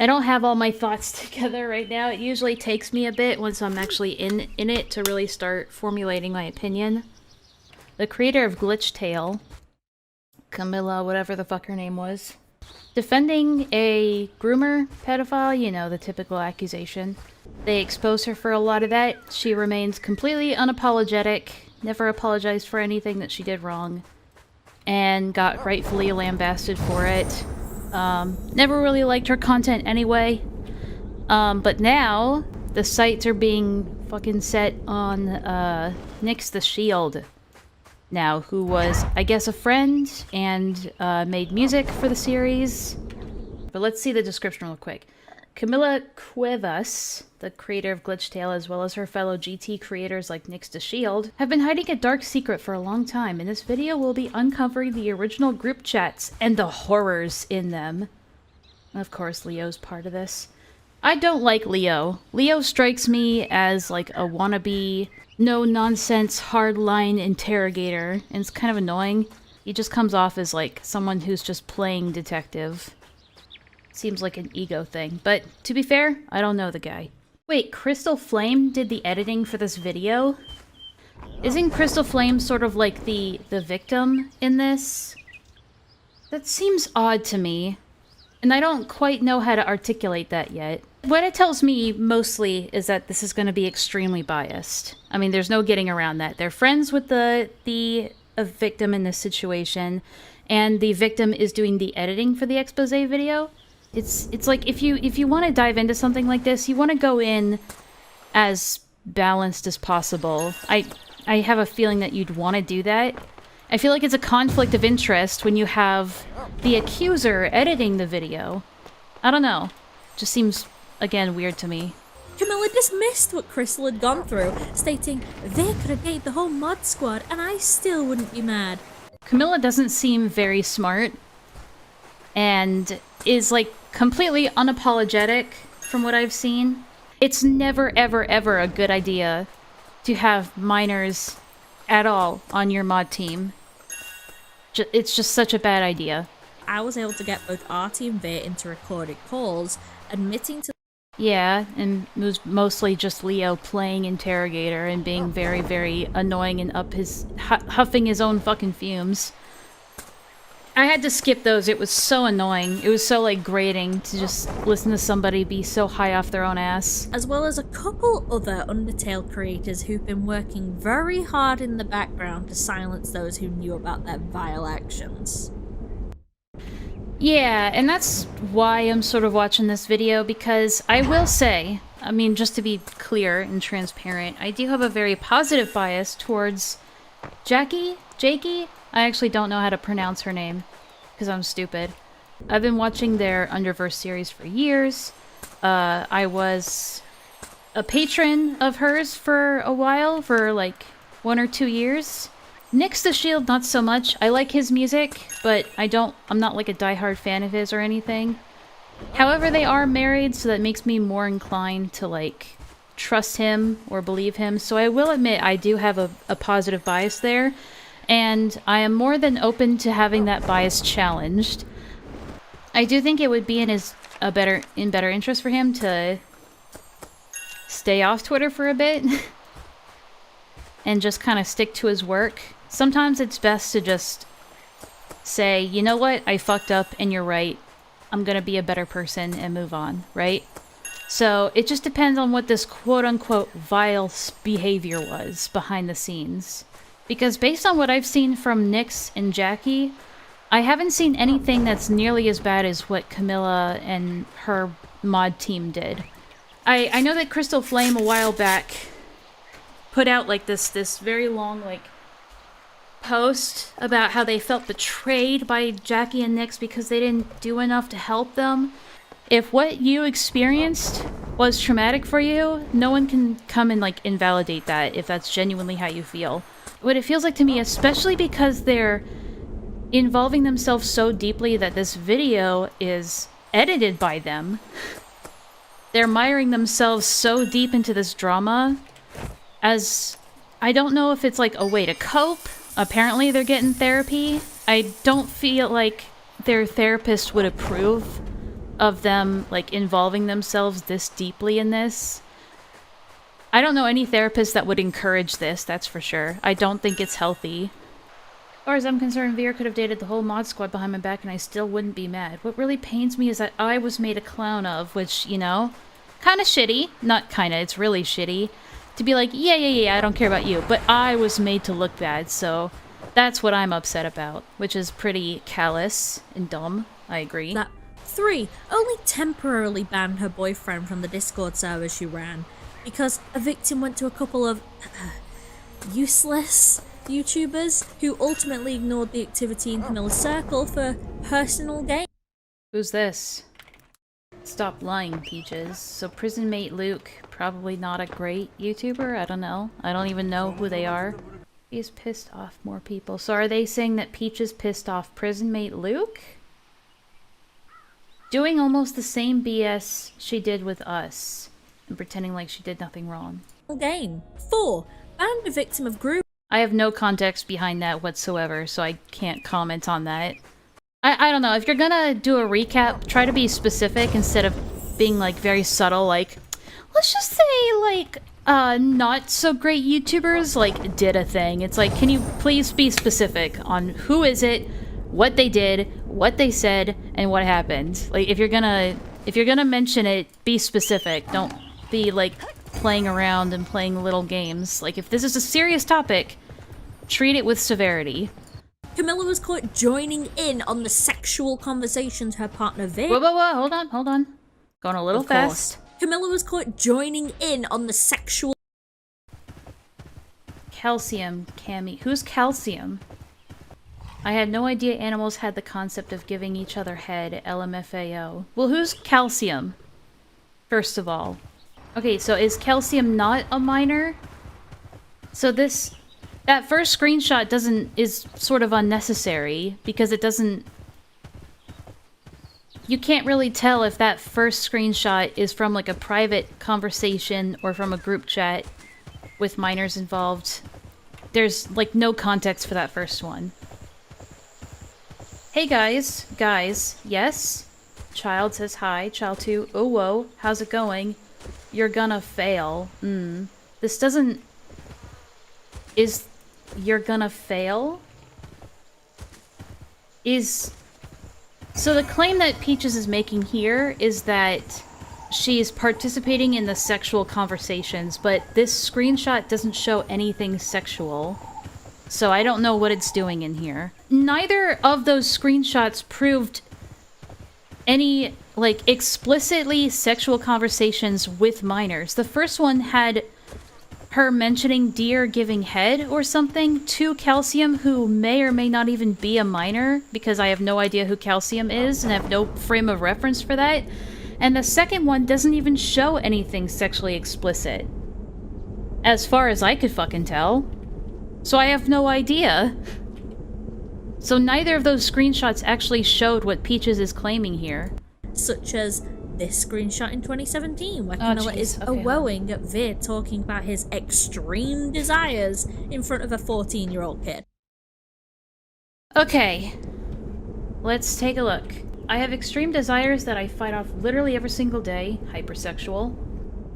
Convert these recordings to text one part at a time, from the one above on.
I don't have all my thoughts together right now. It usually takes me a bit once I'm actually in it to really start formulating my opinion. The creator of Glitch Tale, Camilla, whatever the fuck her name was, defending a groomer pedophile, you know, the typical accusation. They expose her for a lot of that. She remains completely unapologetic, never apologized for anything that she did wrong, and got rightfully lambasted for it. Never really liked her content anyway. But now, the sights are being fucking set on, NyxTheShield. Now, who was, I guess, a friend, and, made music for the series. But let's see the description real quick. Camilla Cuevas, the creator of Glitch Tale, as well as her fellow GT creators like NyxTheShield, have been hiding a dark secret for a long time. In this video, we'll be uncovering the original group chats and the horrors in them. Of course, Leo's part of this. I don't like Leo. Leo strikes me as like a wannabe, no-nonsense, hardline interrogator, and it's kind of annoying. He just comes off as like someone who's just playing detective. Seems like an ego thing, but to be fair, I don't know the guy. Wait, Crystal Flame did the editing for this video? Isn't Crystal Flame sort of like the victim in this? That seems odd to me, and I don't quite know how to articulate that yet. What it tells me mostly is that this is going to be extremely biased. I mean, there's no getting around that. They're friends with the victim in this situation, and the victim is doing the editing for the expose video. It's like if you want to dive into something like this, you want to go in as balanced as possible. I have a feeling that you'd want to do that. I feel like it's a conflict of interest when you have the accuser editing the video. I don't know. Just seems, again, weird to me. Camilla dismissed what Crystal had gone through, stating they could have dated the whole mod squad and I still wouldn't be mad. Camilla doesn't seem very smart and is like completely unapologetic from what I've seen. It's never, ever, ever a good idea to have minors at all on your mod team. It's just such a bad idea. I was able to get both Artie and Veer into recorded calls, admitting to... Yeah, and it was mostly just Leo playing interrogator and being very, very annoying and huffing his own fucking fumes. I had to skip those. It was so annoying. It was so, like, grating to just listen to somebody be so high off their own ass. As well as a couple other Undertale creators who've been working very hard in the background to silence those who knew about their vile actions. Yeah, and that's why I'm sort of watching this video, because I will say, I mean, just to be clear and transparent, I do have a very positive bias towards Jakey? I actually don't know how to pronounce her name, because I'm stupid. I've been watching their Underverse series for years. I was a patron of hers for a while, for like 1 or 2 years. NyxTheShield, not so much. I like his music, but I'm not like a diehard fan of his or anything. However, they are married, so that makes me more inclined to like trust him or believe him. So I will admit I do have a positive bias there. And I am more than open to having that bias challenged. I do think it would be in better interest for him to stay off Twitter for a bit and just kind of stick to his work. Sometimes it's best to just say, you know what, I fucked up and you're right. I'm gonna be a better person and move on, right? So it just depends on what this quote-unquote vile behavior was behind the scenes. Because based on what I've seen from Nyx and Jackie, I haven't seen anything that's nearly as bad as what Camilla and her mod team did. I know that Crystal Flame a while back put out like this very long like post about how they felt betrayed by Jackie and Nyx because they didn't do enough to help them. If what you experienced was traumatic for you, no one can come and like invalidate that if that's genuinely how you feel. What it feels like to me, especially because they're involving themselves so deeply that this video is edited by them. They're miring themselves so deep into this drama as I don't know if it's like a way to cope. Apparently they're getting therapy. I don't feel like their therapist would approve of them, like, involving themselves this deeply in this. I don't know any therapist that would encourage this, that's for sure. I don't think it's healthy. As far as I'm concerned, Vera could have dated the whole mod squad behind my back and I still wouldn't be mad. What really pains me is that I was made a clown of, which, you know, kind of shitty. Not kind of, it's really shitty. To be like, yeah, I don't care about you. But I was made to look bad, so that's what I'm upset about. Which is pretty callous and dumb, I agree. 3. Only temporarily banned her boyfriend from the Discord server she ran, because a victim went to a couple of useless YouTubers who ultimately ignored the activity in Camilla's circle for personal gain. Who's this? Stop lying, Peaches. So prison mate Luke, probably not a great YouTuber? I don't know. I don't even know who they are. He's pissed off more people. So are they saying that Peaches pissed off prison mate Luke? Doing almost the same BS she did with us. And pretending like she did nothing wrong. Game. 4. Banned a victim of group. I have no context behind that whatsoever, so I can't comment on that. I don't know, if you're gonna do a recap, try to be specific instead of being, like, very subtle, like, let's just say, like, not so great YouTubers, like, did a thing. It's like, can you please be specific on who is it, what they did, what they said, and what happened? Like, if you're gonna mention it, be specific. Don't be, like, playing around and playing little games. Like, if this is a serious topic, treat it with severity. Camilla was caught joining in on the sexual conversations her partner Vic. Whoa, hold on. Going a little fast. Camilla was caught joining in on the sexual... Calcium, Cammy. Who's Calcium? I had no idea animals had the concept of giving each other head, LMFAO. Well, who's Calcium? First of all. Okay, so is Calcium not a minor? So that first screenshot is sort of unnecessary because it doesn't... You can't really tell if that first screenshot is from like a private conversation or from a group chat with minors involved. There's like no context for that first one. Hey guys, yes? Child says hi, child 2, oh whoa, how's it going? You're gonna fail. This doesn't... Is... You're gonna fail? So the claim that Peaches is making here is that she's participating in the sexual conversations, but this screenshot doesn't show anything sexual. So I don't know what it's doing in here. Neither of those screenshots proved any, like, explicitly sexual conversations with minors. The first one had her mentioning deer giving head or something to Calcium, who may or may not even be a minor, because I have no idea who Calcium is and have no frame of reference for that. And the second one doesn't even show anything sexually explicit, as far as I could fucking tell. So I have no idea. So neither of those screenshots actually showed what Peaches is claiming here. Such as this screenshot in 2017, where Camilla is awowing at Veer talking about his extreme desires in front of a 14-year-old kid. Okay, let's take a look. I have extreme desires that I fight off literally every single day. Hypersexual.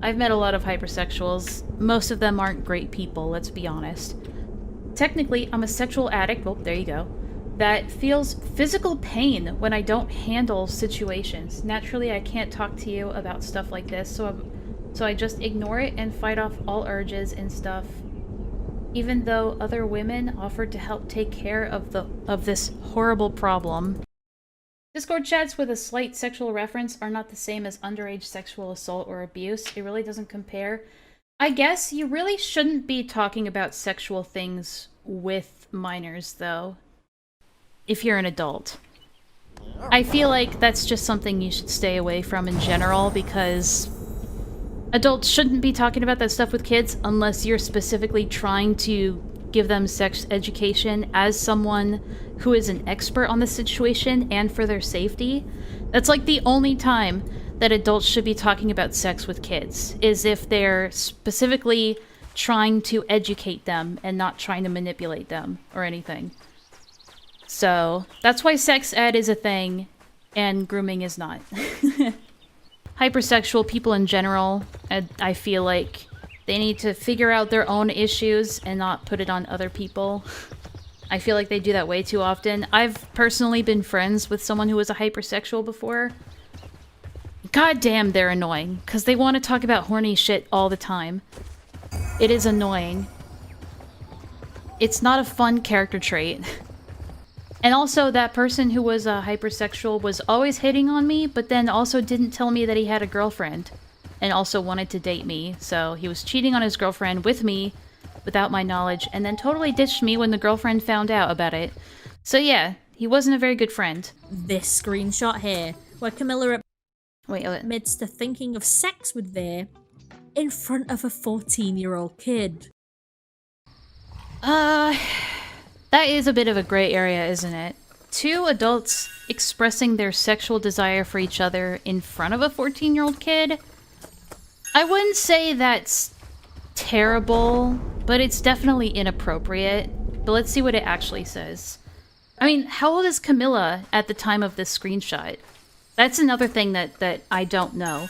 I've met a lot of hypersexuals. Most of them aren't great people, let's be honest. Technically, I'm a sexual addict, well, there you go, that feels physical pain when I don't handle situations. Naturally, I can't talk to you about stuff like this, so I just ignore it and fight off all urges and stuff. Even though other women offered to help take care of this horrible problem. Discord chats with a slight sexual reference are not the same as underage sexual assault or abuse. It really doesn't compare. I guess you really shouldn't be talking about sexual things with minors, though, if you're an adult. I feel like that's just something you should stay away from in general, because adults shouldn't be talking about that stuff with kids unless you're specifically trying to give them sex education as someone who is an expert on the situation and for their safety. That's like the only time that adults should be talking about sex with kids, is if they're specifically trying to educate them and not trying to manipulate them or anything. So that's why sex ed is a thing, and grooming is not. Hypersexual people in general, I feel like they need to figure out their own issues and not put it on other people. I feel like they do that way too often. I've personally been friends with someone who was a hypersexual before. God damn, they're annoying, because they want to talk about horny shit all the time. It is annoying. It's not a fun character trait. And also, that person who was a hypersexual was always hitting on me, but then also didn't tell me that he had a girlfriend. And also wanted to date me, so he was cheating on his girlfriend with me, without my knowledge, and then totally ditched me when the girlfriend found out about it. So yeah, he wasn't a very good friend. This screenshot here, where Camilla admits to thinking of sex with Veer in front of a 14-year-old kid. That is a bit of a gray area, isn't it? Two adults expressing their sexual desire for each other in front of a 14-year-old kid? I wouldn't say that's terrible, but it's definitely inappropriate. But let's see what it actually says. I mean, how old is Camilla at the time of this screenshot? That's another thing that I don't know.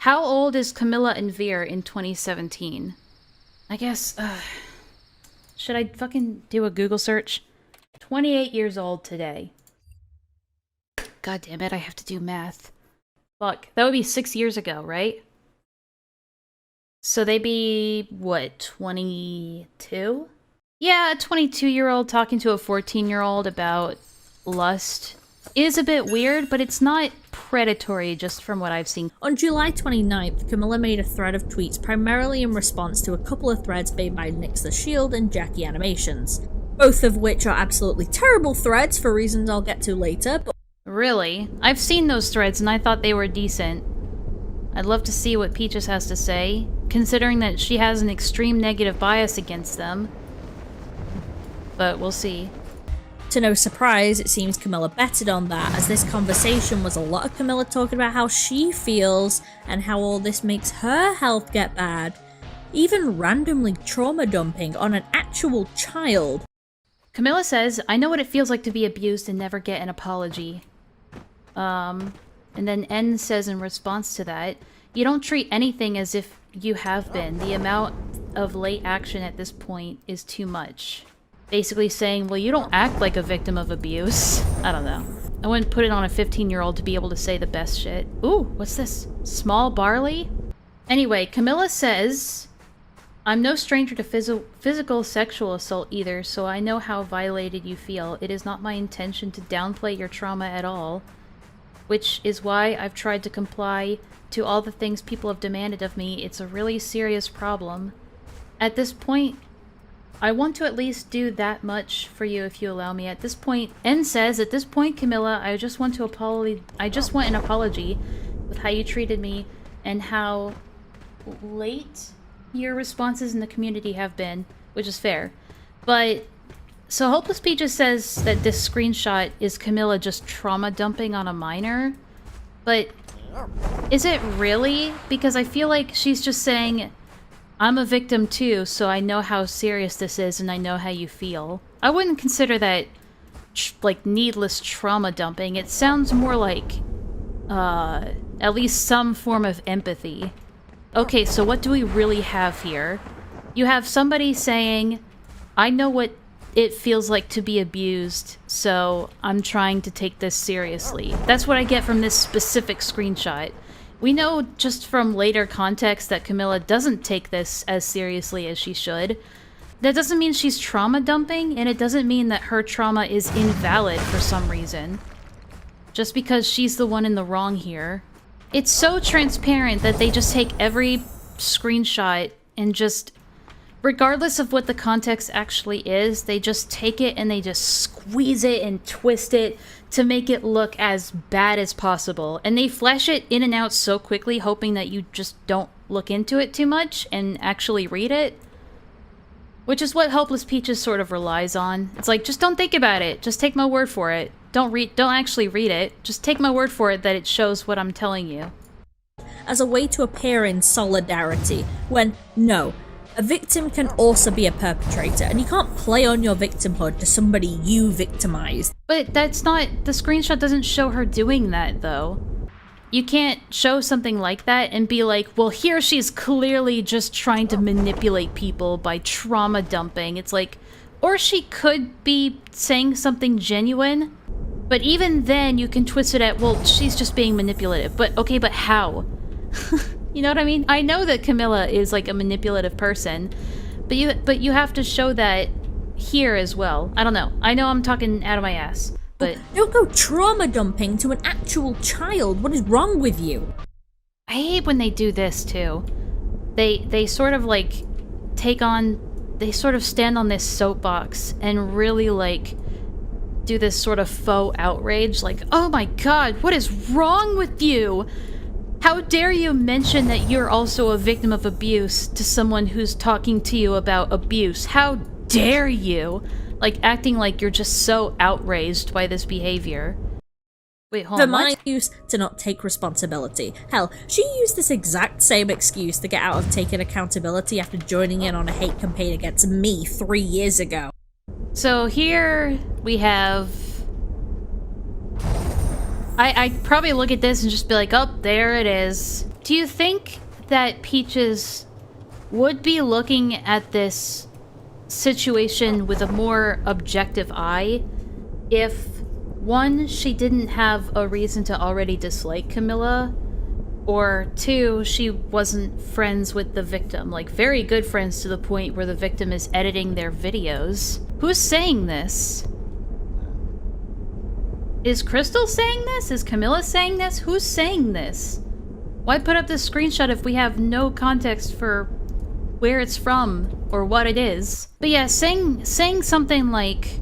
How old is Camilla and Veer in 2017? I guess, should I fucking do a Google search? 28 years old today. God damn it, I have to do math. Fuck, that would be 6 years ago, right? So they'd be, what, 22? Yeah, a 22-year-old talking to a 14-year-old about lust is a bit weird, but it's not predatory just from what I've seen. On July 29th, Camilla made a thread of tweets primarily in response to a couple of threads made by NyxTheShield and Jackie Animations, both of which are absolutely terrible threads for reasons I'll get to later. But really? I've seen those threads and I thought they were decent. I'd love to see what Peaches has to say, considering that she has an extreme negative bias against them. But we'll see. To no surprise, it seems Camilla betted on that, as this conversation was a lot of Camilla talking about how she feels and how all this makes her health get bad. Even randomly trauma dumping on an actual child. Camilla says, I know what it feels like to be abused and never get an apology. And then N says in response to that, you don't treat anything as if you have been. The amount of late action at this point is too much. Basically saying, well, you don't act like a victim of abuse. I don't know. I wouldn't put it on a 15-year-old to be able to say the best shit. Ooh, what's this? Small barley? Anyway, Camilla says, I'm no stranger to physical sexual assault either, so I know how violated you feel. It is not my intention to downplay your trauma at all, which is why I've tried to comply to all the things people have demanded of me. It's a really serious problem. At this point, I want to at least do that much for you if you allow me. At this point, N says, at this point, Camilla, I just want an apology with how you treated me and how late your responses in the community have been, which is fair. But, so Hopeless Peaches says that this screenshot is Camilla just trauma dumping on a minor, but is it really? Because I feel like she's just saying, I'm a victim too, so I know how serious this is and I know how you feel. I wouldn't consider that, like, needless trauma dumping. It sounds more like, at least some form of empathy. Okay, so what do we really have here? You have somebody saying, I know what it feels like to be abused, so I'm trying to take this seriously. That's what I get from this specific screenshot. We know just from later context that Camilla doesn't take this as seriously as she should. That doesn't mean she's trauma dumping, and it doesn't mean that her trauma is invalid for some reason. Just because she's the one in the wrong here. It's so transparent that they just take every screenshot and just, regardless of what the context actually is, they just take it and they just squeeze it and twist it to make it look as bad as possible. And they flash it in and out so quickly, hoping that you just don't look into it too much and actually read it. Which is what Hopeless Peaches sort of relies on. It's like, just don't think about it. Just take my word for it. Don't actually read it. Just take my word for it that it shows what I'm telling you. As a way to appear in solidarity, when, no, A victim can also be a perpetrator, and you can't play on your victimhood to somebody you victimized. But that's not... the screenshot doesn't show her doing that, though. You can't show something like that and be like, well, here she's clearly just trying to manipulate people by trauma dumping. It's like... or she could be saying something genuine, but even then you can twist it at, well, she's just being manipulative. But, okay, but how? You know what I mean? I know that Camilla is, like, a manipulative person, but you have to show that here as well. I don't know. I know I'm talking out of my ass, but... don't go trauma dumping to an actual child. What is wrong with you? I hate when they do this, too. They sort of, like, take on... they sort of stand on this soapbox and really, like, do this sort of faux outrage. Like, oh my god, what is wrong with you? How dare you mention that you're also a victim of abuse to someone who's talking to you about abuse? How dare you? Like, acting like you're just so outraged by this behavior. Wait, hold on, For my excuse to not take responsibility. Hell, she used this exact same excuse to get out of taking accountability after joining in on a hate campaign against me 3 years ago. So here we have... I'd probably look at this and just be like, oh, there it is. Do you think that Peaches would be looking at this situation with a more objective eye if, one, she didn't have a reason to already dislike Camilla, or two, she wasn't friends with the victim, like very good friends to the point where the victim is editing their videos? Who's saying this? Is Crystal saying this? Is Camilla saying this? Who's saying this? Why put up this screenshot if we have no context for where it's from or what it is? But yeah, saying something like,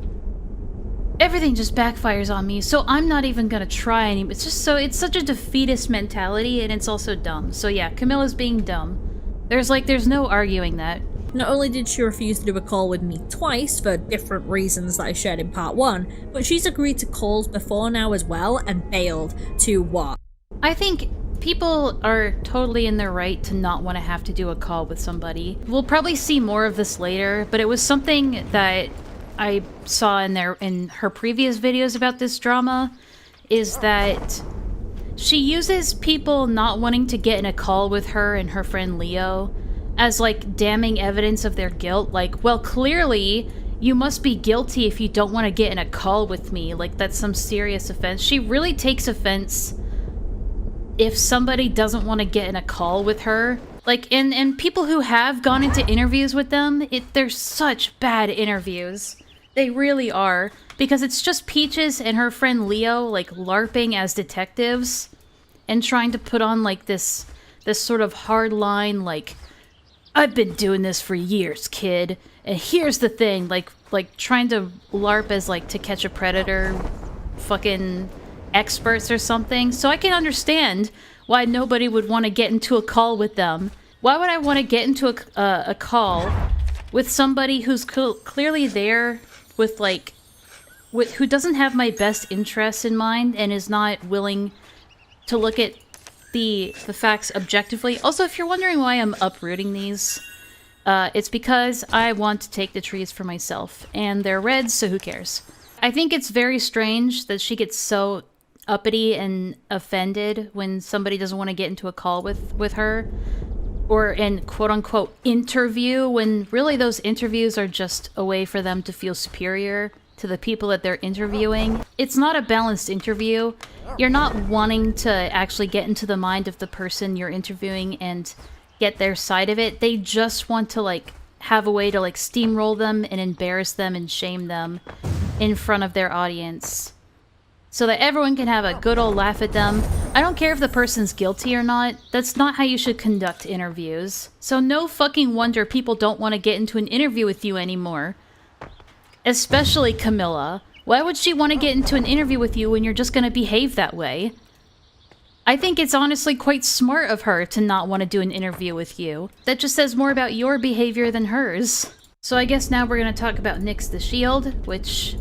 everything just backfires on me, so I'm not even gonna try anymore. It's just so, it's such a defeatist mentality, and it's also dumb. So yeah, Camilla's being dumb. There's no arguing that. Not only did she refuse to do a call with me twice for different reasons that I shared in part 1, but she's agreed to calls before now as well and bailed to what? I think people are totally in their right to not want to have to do a call with somebody. We'll probably see more of this later, but it was something that I saw in her previous videos about this drama, is that she uses people not wanting to get in a call with her and her friend Leo as, like, damning evidence of their guilt. Like, well, clearly you must be guilty if you don't want to get in a call with me. Like, that's some serious offense. She really takes offense if somebody doesn't want to get in a call with her. Like, and people who have gone into interviews with them, they're such bad interviews. They really are. Because it's just Peaches and her friend Leo, like, LARPing as detectives and trying to put on, like, this sort of hard line, like, I've been doing this for years, kid. And here's the thing, like trying to LARP as, like, To Catch a Predator fucking experts or something. So I can understand why nobody would want to get into a call with them. Why would I want to get into a call with somebody who's clearly there with, like, who doesn't have my best interests in mind and is not willing to look at the facts objectively? Also, if you're wondering why I'm uprooting these, it's because I want to take the trees for myself, and they're red, so who cares? I think it's very strange that she gets so uppity and offended when somebody doesn't want to get into a call with her, or in quote-unquote interview, when really those interviews are just a way for them to feel superior to the people that they're interviewing. It's not a balanced interview. You're not wanting to actually get into the mind of the person you're interviewing and get their side of it. They just want to, like, have a way to, like, steamroll them and embarrass them and shame them in front of their audience so that everyone can have a good old laugh at them. I don't care if the person's guilty or not. That's not how you should conduct interviews. So no fucking wonder people don't want to get into an interview with you anymore. Especially Camilla. Why would she want to get into an interview with you when you're just going to behave that way? I think it's honestly quite smart of her to not want to do an interview with you. That just says more about your behavior than hers. So I guess now we're going to talk about NyxTheShield, which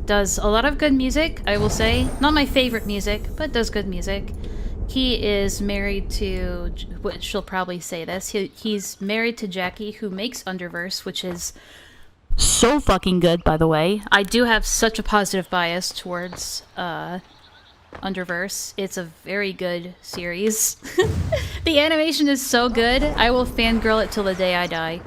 does a lot of good music, I will say. Not my favorite music, but does good music. He is married to, which she'll probably say this, he's married to Jackie, who makes Underverse, which is so fucking good, by the way. I do have such a positive bias towards Underverse. It's a very good series. The animation is so good, I will fangirl it till the day I die.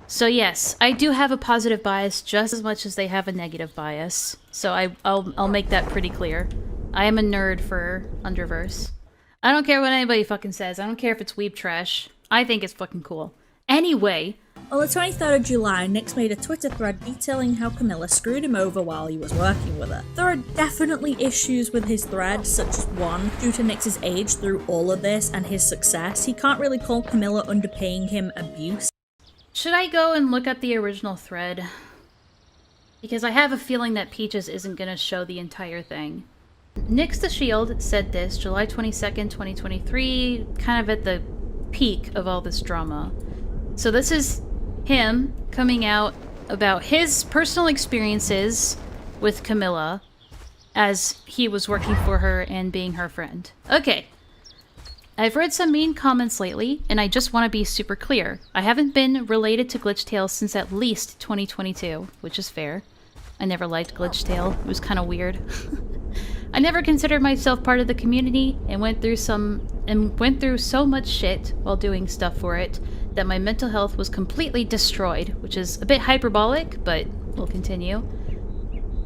So yes, I do have a positive bias just as much as they have a negative bias. So I'll make that pretty clear. I am a nerd for Underverse. I don't care what anybody fucking says. I don't care if it's weeb trash. I think it's fucking cool. Anyway. On the 23rd of July, Nyx made a Twitter thread detailing how Camilla screwed him over while he was working with her. There are definitely issues with his thread, such as one, due to Nyx's age through all of this and his success, he can't really call Camilla underpaying him abuse. Should I go and look at the original thread? Because I have a feeling that Peaches isn't gonna show the entire thing. NyxTheShield said this July 22nd, 2023, kind of at the peak of all this drama. So this is him coming out about his personal experiences with Camilla as he was working for her and being her friend. Okay. I've read some mean comments lately, and I just want to be super clear. I haven't been related to Glitchtail since at least 2022, which is fair. I never liked Glitchtail. It was kind of weird. I never considered myself part of the community and went through so much shit while doing stuff for it that my mental health was completely destroyed, which is a bit hyperbolic, but we'll continue.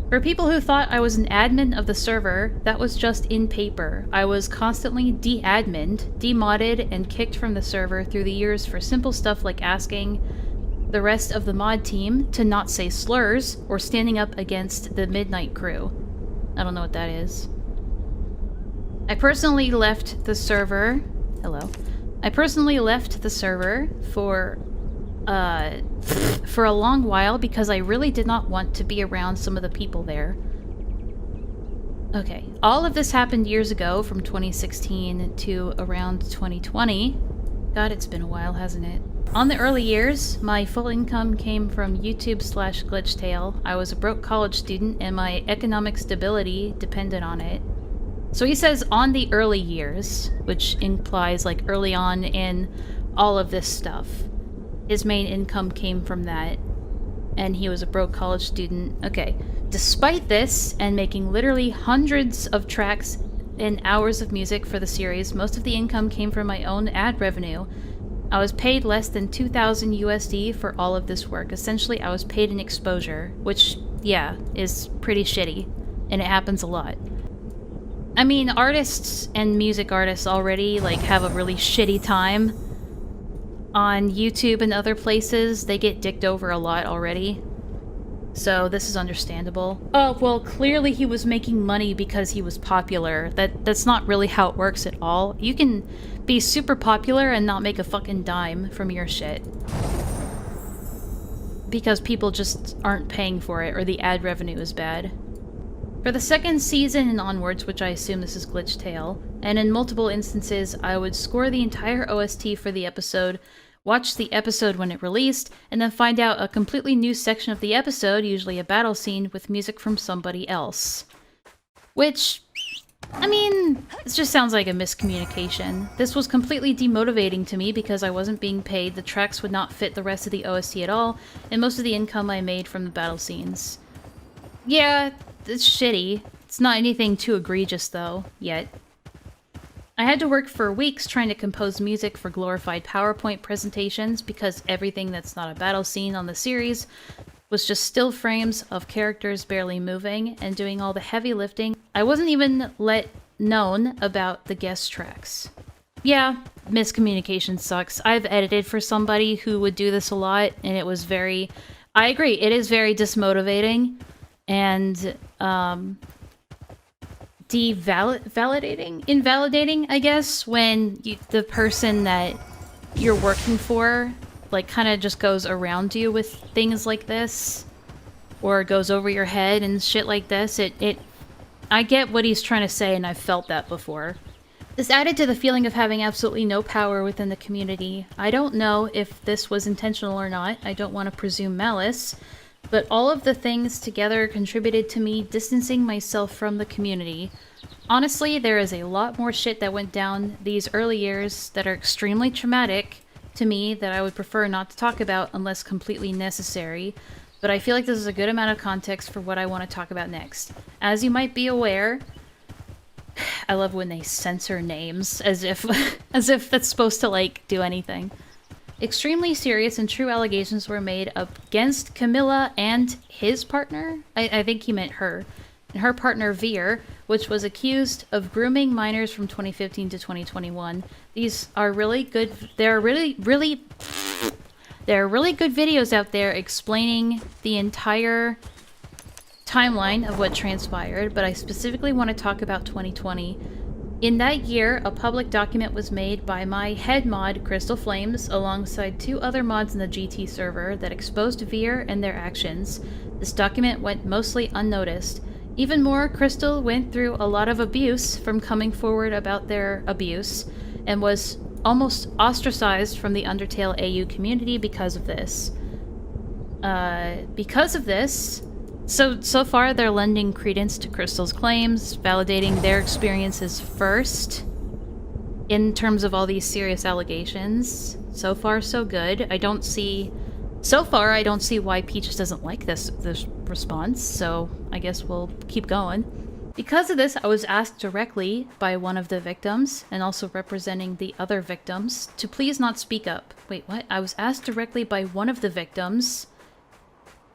For people who thought I was an admin of the server, that was just in paper. I was constantly de-admined, demodded, and kicked from the server through the years for simple stuff like asking the rest of the mod team to not say slurs or standing up against the Midnight Crew. I don't know what that is. I personally left the server... Hello. I personally left the server for a long while because I really did not want to be around some of the people there. Okay. All of this happened years ago, from 2016 to around 2020. God, it's been a while, hasn't it? On the early years, my full income came from YouTube/Glitchtail. I was a broke college student, and my economic stability depended on it. So he says on the early years, which implies like early on in all of this stuff. His main income came from that, and he was a broke college student. Okay. Despite this, and making literally hundreds of tracks and hours of music for the series, most of the income came from my own ad revenue. I was paid less than 2,000 USD for all of this work. Essentially, I was paid in exposure, which, yeah, is pretty shitty, and it happens a lot. I mean, artists and music artists already, like, have a really shitty time on YouTube and other places. They get dicked over a lot already. So this is understandable. Oh, well, clearly he was making money because he was popular. That's not really how it works at all. You can be super popular and not make a fucking dime from your shit. Because people just aren't paying for it, or the ad revenue is bad. For the second season and onwards, which I assume this is Glitchtail, and in multiple instances, I would score the entire OST for the episode, watch the episode when it released, and then find out a completely new section of the episode, usually a battle scene, with music from somebody else. Which, I mean, this just sounds like a miscommunication. This was completely demotivating to me because I wasn't being paid, the tracks would not fit the rest of the OST at all, and most of the income I made from the battle scenes. Yeah, it's shitty. It's not anything too egregious, though, yet. I had to work for weeks trying to compose music for glorified PowerPoint presentations because everything that's not a battle scene on the series was just still frames of characters barely moving and doing all the heavy lifting. I wasn't even let known about the guest tracks. Yeah, miscommunication sucks. I've edited for somebody who would do this a lot, and it was very... I agree, it is very dismotivating and invalidating, I guess, when the person that you're working for, like, kind of just goes around you with things like this, or goes over your head and shit like this. I get what he's trying to say, and I've felt that before. This added to the feeling of having absolutely no power within the community. I don't know if this was intentional or not. I don't want to presume malice, But all of the things together contributed to me distancing myself from the community. Honestly, there is a lot more shit that went down these early years that are extremely traumatic to me that I would prefer not to talk about unless completely necessary, but I feel like this is a good amount of context for what I want to talk about next. As you might be aware, I love when they censor names as if as if that's supposed to like do anything. Extremely serious and true allegations were made against Camilla and his partner. I think he meant her. And her partner Veer, which was accused of grooming minors from 2015 to 2021. These are really good. There are really good videos out there explaining the entire timeline of what transpired, but I specifically want to talk about 2020. In that year, a public document was made by my head mod, Crystal Flames, alongside 2 other mods in the GT server that exposed Veer and their actions. This document went mostly unnoticed. Even more, Crystal went through a lot of abuse from coming forward about their abuse, and was almost ostracized from the Undertale AU community because of this. So far they're lending credence to Crystal's claims, validating their experiences first, in terms of all these serious allegations. So far, so good. So far, I don't see why Peaches doesn't like this response, so I guess we'll keep going. Because of this, I was asked directly by one of the victims, and also representing the other victims, to please not speak up. Wait, what? I was asked directly by one of the victims,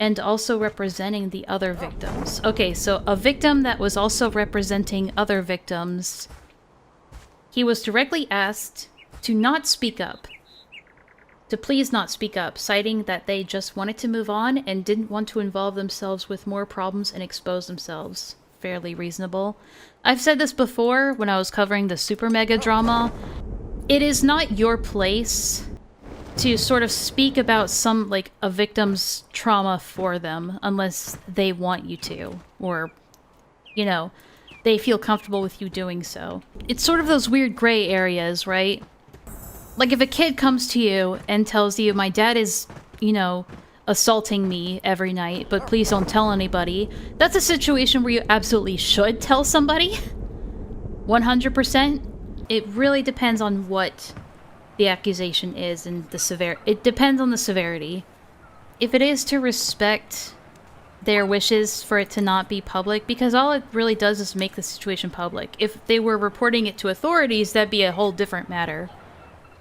and also representing the other victims. Okay, so a victim that was also representing other victims, he was directly asked to not speak up. To please not speak up, citing that they just wanted to move on and didn't want to involve themselves with more problems and expose themselves. Fairly reasonable. I've said this before when I was covering the super mega drama. It is not your place to sort of speak about a victim's trauma for them unless they want you to, or, you know, they feel comfortable with you doing so. It's sort of those weird gray areas, right? Like, if a kid comes to you and tells you, my dad is, you know, assaulting me every night, but please don't tell anybody, that's a situation where you absolutely should tell somebody. 100%. It really depends on what the accusation is and the severity. It depends on the severity. If it is to respect their wishes for it to not be public, because all it really does is make the situation public. If they were reporting it to authorities, that'd be a whole different matter.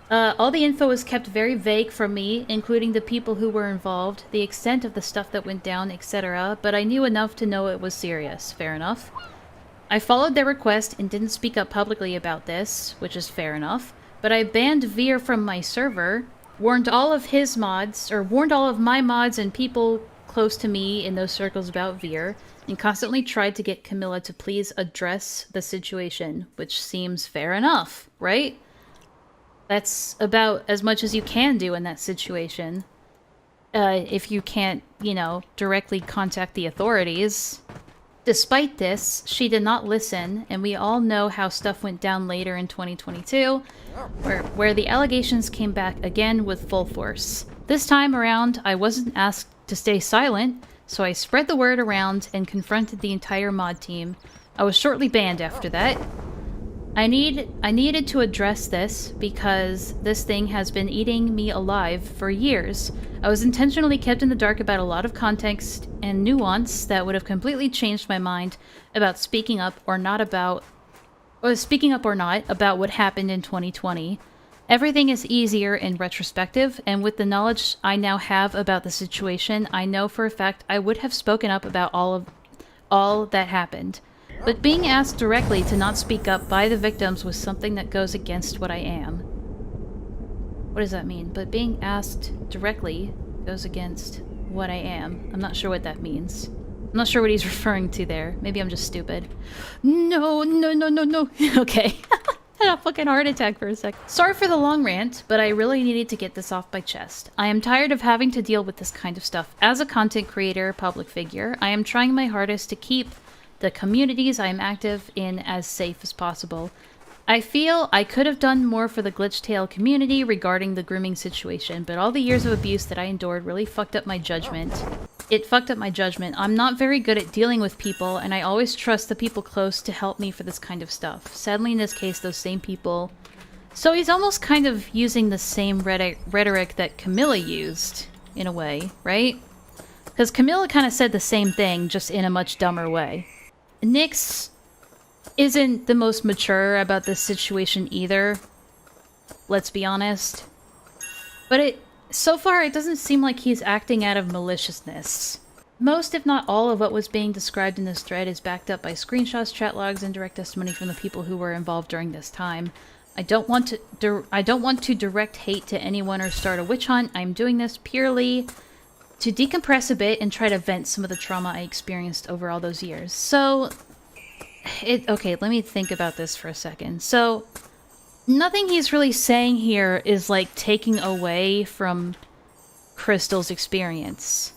All the info is kept very vague from me, including the people who were involved, the extent of the stuff that went down, etc., but I knew enough to know it was serious. Fair enough. I followed their request and didn't speak up publicly about this, which is fair enough, but I banned Veer from my server, warned all of my mods and people close to me in those circles about Veer, and constantly tried to get Camilla to please address the situation, which seems fair enough, right? That's about as much as you can do in that situation. If you can't, you know, directly contact the authorities. Despite this, she did not listen, and we all know how stuff went down later in 2022, where the allegations came back again with full force. This time around, I wasn't asked to stay silent, so I spread the word around and confronted the entire mod team. I was shortly banned after that. I needed to address this because this thing has been eating me alive for years. I was intentionally kept in the dark about a lot of context and nuance that would have completely changed my mind about speaking up or not about what happened in 2020. Everything is easier in retrospective, and with the knowledge I now have about the situation, I know for a fact I would have spoken up about all that happened. But being asked directly to not speak up by the victims was something that goes against what I am. What does that mean? But being asked directly goes against what I am. I'm not sure what that means. I'm not sure what he's referring to there. Maybe I'm just stupid. No. Okay. Had a fucking heart attack for a sec. Sorry for the long rant, but I really needed to get this off my chest. I am tired of having to deal with this kind of stuff. As a content creator, public figure, I am trying my hardest to keep the communities I am active in as safe as possible. I feel I could have done more for the Glitchtail community regarding the grooming situation, but all the years of abuse that I endured really fucked up my judgment. it fucked up my judgment. I'm not very good at dealing with people, and I always trust the people close to help me for this kind of stuff. Sadly, in this case, those same people... So he's almost kind of using the same rhetoric that Camilla used, in a way, right? Because Camilla kind of said the same thing, just in a much dumber way. Nyx isn't the most mature about this situation either. Let's be honest. But so far, it doesn't seem like he's acting out of maliciousness. Most, if not all, of what was being described in this thread is backed up by screenshots, chat logs, and direct testimony from the people who were involved during this time. I don't want to direct hate to anyone or start a witch hunt. I'm doing this purely to decompress a bit and try to vent some of the trauma I experienced over all those years. So, okay, let me think about this for a second. So, nothing he's really saying here is, like, taking away from Crystal's experience.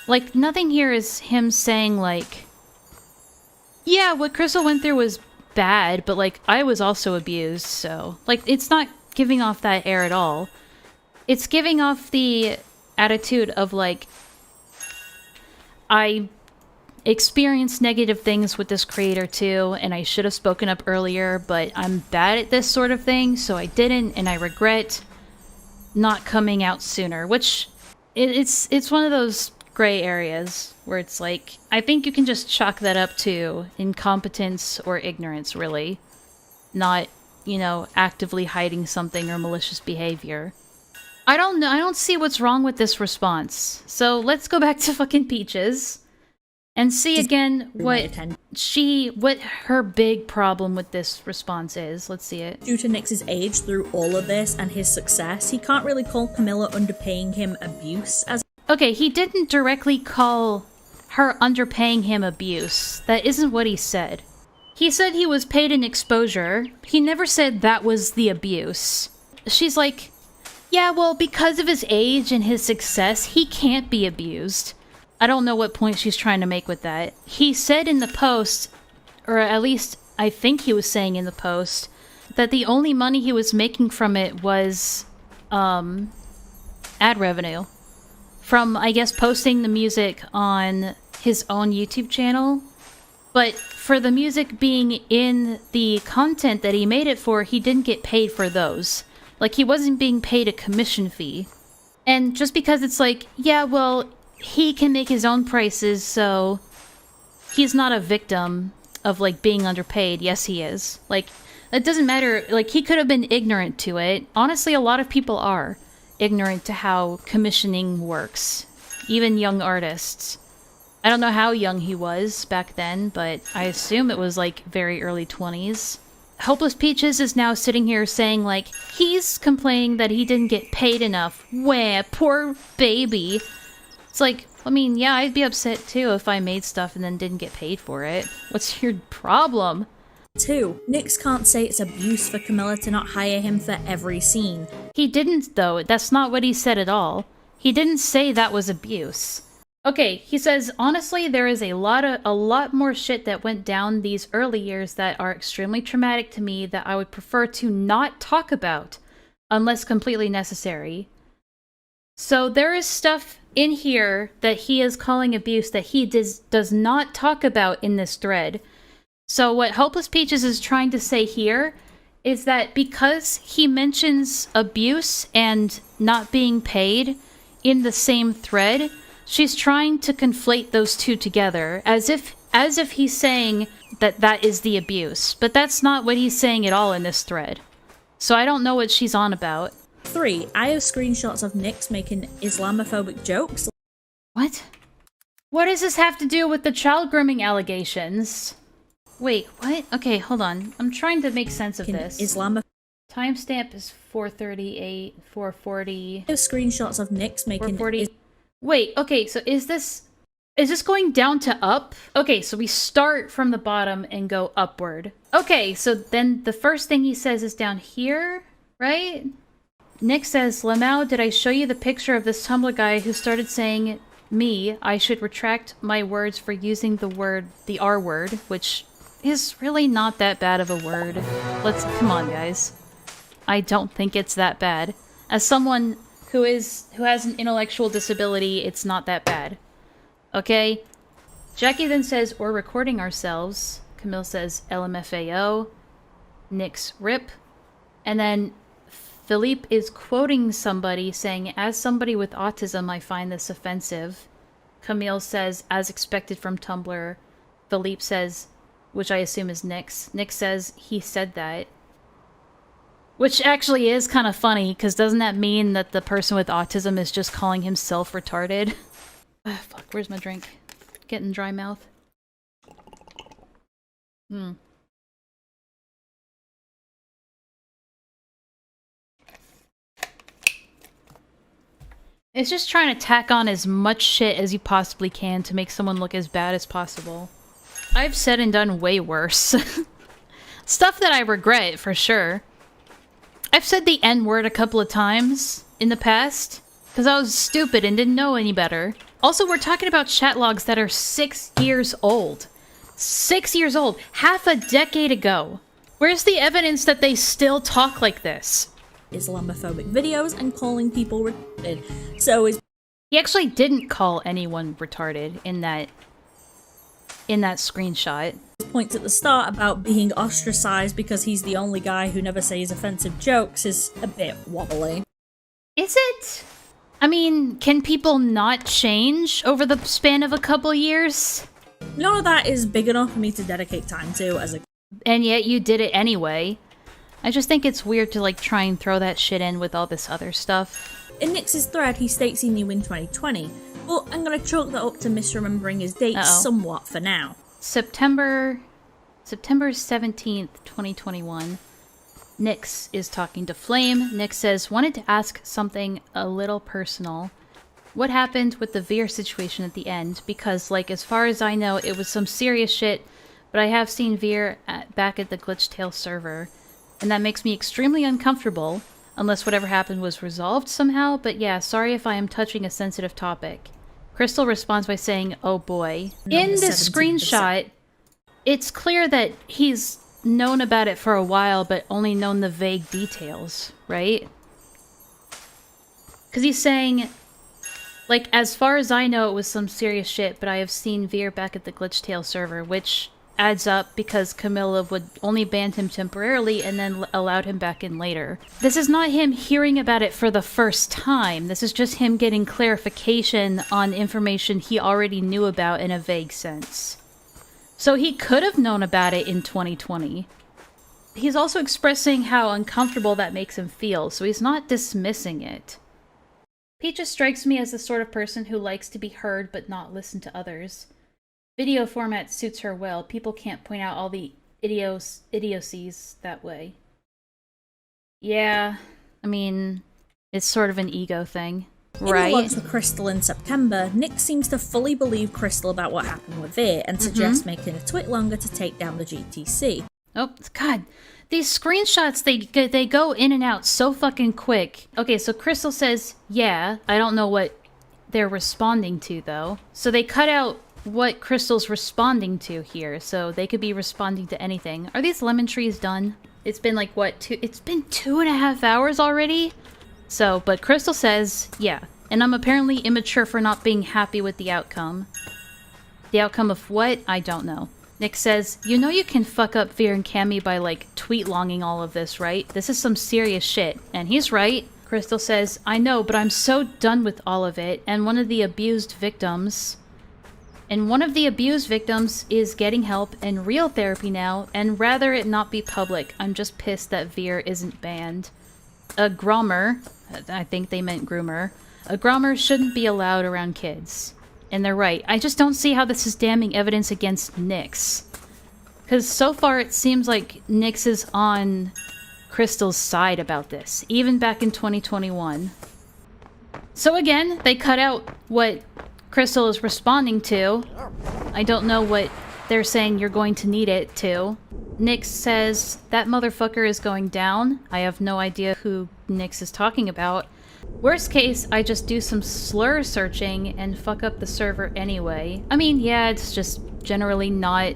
Like, nothing here is him saying, like, yeah, what Crystal went through was bad, but, like, I was also abused, so... Like, it's not giving off that air at all. It's giving off the attitude of, like, I experienced negative things with this creator too, and I should have spoken up earlier, but I'm bad at this sort of thing, so I didn't, and I regret not coming out sooner, which... It's one of those gray areas where it's like, I think you can just chalk that up to incompetence or ignorance, really. Not, you know, actively hiding something or malicious behavior. I don't know, I don't see what's wrong with this response. So let's go back to fucking Peaches and see again what her big problem with this response is. Let's see it. Due to Nyx's age through all of this and his success, he can't really call Camilla underpaying him abuse as... Okay, he didn't directly call her underpaying him abuse. That isn't what he said. He said he was paid in exposure. He never said that was the abuse. She's like, yeah, well, because of his age and his success, he can't be abused. I don't know what point she's trying to make with that. He said in the post, or at least I think he was saying in the post, that the only money he was making from it was, ad revenue. From, I guess, posting the music on his own YouTube channel. But for the music being in the content that he made it for, he didn't get paid for those. Like, he wasn't being paid a commission fee. And just because it's like, yeah, well, he can make his own prices, so he's not a victim of, like, being underpaid. Yes, he is. Like, it doesn't matter. Like, he could have been ignorant to it. Honestly, a lot of people are ignorant to how commissioning works. Even young artists. I don't know how young he was back then, but I assume it was, like, very early 20s. Hopeless Peaches is now sitting here saying, like, he's complaining that he didn't get paid enough. Wah, poor baby. It's like, I mean, yeah, I'd be upset too if I made stuff and then didn't get paid for it. What's your problem? 2. Nyx can't say it's abuse for Camilla to not hire him for every scene. He didn't, though. That's not what he said at all. He didn't say that was abuse. Okay, he says, honestly, there is a lot more shit that went down these early years that are extremely traumatic to me that I would prefer to not talk about, unless completely necessary. So there is stuff in here that he is calling abuse that he does not talk about in this thread. So what Hopeless Peaches is trying to say here is that because he mentions abuse and not being paid in the same thread, she's trying to conflate those two together, as if he's saying that that is the abuse. But that's not what he's saying at all in this thread. So I don't know what she's on about. 3. I have screenshots of Nyx making Islamophobic jokes. What? What does this have to do with the child grooming allegations? Wait, what? Okay, hold on. I'm trying to make sense of this. Timestamp is 4:38, 4:40. I have screenshots of Nyx making... 4:40. Wait, okay, so is this going down to up? Okay, so we start from the bottom and go upward. Okay, so then the first thing he says is down here, right? Nyx says, Lamau, did I show you the picture of this Tumblr guy who started saying me, I should retract my words for using the R word, which is really not that bad of a word. Come on, guys. I don't think it's that bad. As someone who has an intellectual disability, it's not that bad. Okay? Jackie then says, we're recording ourselves. Camille says, LMFAO. Nyx rip. And then Philippe is quoting somebody saying, as somebody with autism, I find this offensive. Camille says, as expected from Tumblr. Philippe says, which I assume is Nyx. Nyx says, he said that. Which actually is kind of funny, because doesn't that mean that the person with autism is just calling himself retarded? Ah, fuck, where's my drink? Getting dry mouth. It's just trying to tack on as much shit as you possibly can to make someone look as bad as possible. I've said and done way worse. Stuff that I regret, for sure. I've said the N-word a couple of times in the past, because I was stupid and didn't know any better. Also, we're talking about chat logs that are 6 years old. 6 years old. Half a decade ago. Where's the evidence that they still talk like this? Islamophobic videos and calling people retarded. So he actually didn't call anyone retarded in that screenshot. Points at the start about being ostracized because he's the only guy who never says offensive jokes is a bit wobbly. Is it? I mean, can people not change over the span of a couple years? None of that is big enough for me to dedicate time to as a... And yet you did it anyway. I just think it's weird to like try and throw that shit in with all this other stuff. In Nyx's thread, he states he knew in 2020, but I'm gonna chalk that up to misremembering his dates somewhat for now. September 17th, 2021. Nyx is talking to Flame. Nyx says, wanted to ask something a little personal. What happened with the Veer situation at the end? Because, like, as far as I know, it was some serious shit, but I have seen Veer back at the Glitchtail server, and that makes me extremely uncomfortable, unless whatever happened was resolved somehow, but yeah, sorry if I am touching a sensitive topic. Crystal responds by saying, oh boy. In this screenshot, it's clear that he's known about it for a while, but only known the vague details, right? Because he's saying, like, as far as I know, it was some serious shit, but I have seen Veer back at the Glitchtail server, which adds up because Camilla would only ban him temporarily and then allowed him back in later. This is not him hearing about it for the first time. This is just him getting clarification on information he already knew about in a vague sense. So he could have known about it in 2020. He's also expressing how uncomfortable that makes him feel, so he's not dismissing it. Peaches strikes me as the sort of person who likes to be heard but not listen to others. Video format suits her well. People can't point out all the idiocies that way. Yeah, I mean, it's sort of an ego thing, right? In the logs with Crystal in September, Nyx seems to fully believe Crystal about what happened with Veer and suggests making a twit longer to take down the GTC. Oh, God. These screenshots, they go in and out so fucking quick. Okay, so Crystal says, yeah, I don't know what they're responding to, though. So they cut out what Crystal's responding to here, so they could be responding to anything. Are these lemon trees done? It's been like, what, it's been 2.5 hours already? So, but Crystal says, yeah, and I'm apparently immature for not being happy with the outcome. The outcome of what? I don't know. Nyx says, you know you can fuck up Veer and Cammy by, like, tweet-longing all of this, right? This is some serious shit. And he's right. Crystal says, I know, but I'm so done with all of it, and one of the abused victims is getting help and real therapy now, and rather it not be public. I'm just pissed that Veer isn't banned. A groomer, I think they meant groomer, a groomer shouldn't be allowed around kids. And they're right. I just don't see how this is damning evidence against Nyx. Because so far it seems like Nyx is on Crystal's side about this, even back in 2021. So again, they cut out what Crystal is responding to. I don't know what they're saying you're going to need it to. Nyx says, that motherfucker is going down. I have no idea who Nyx is talking about. Worst case, I just do some slur searching and fuck up the server anyway. I mean, yeah, it's just generally not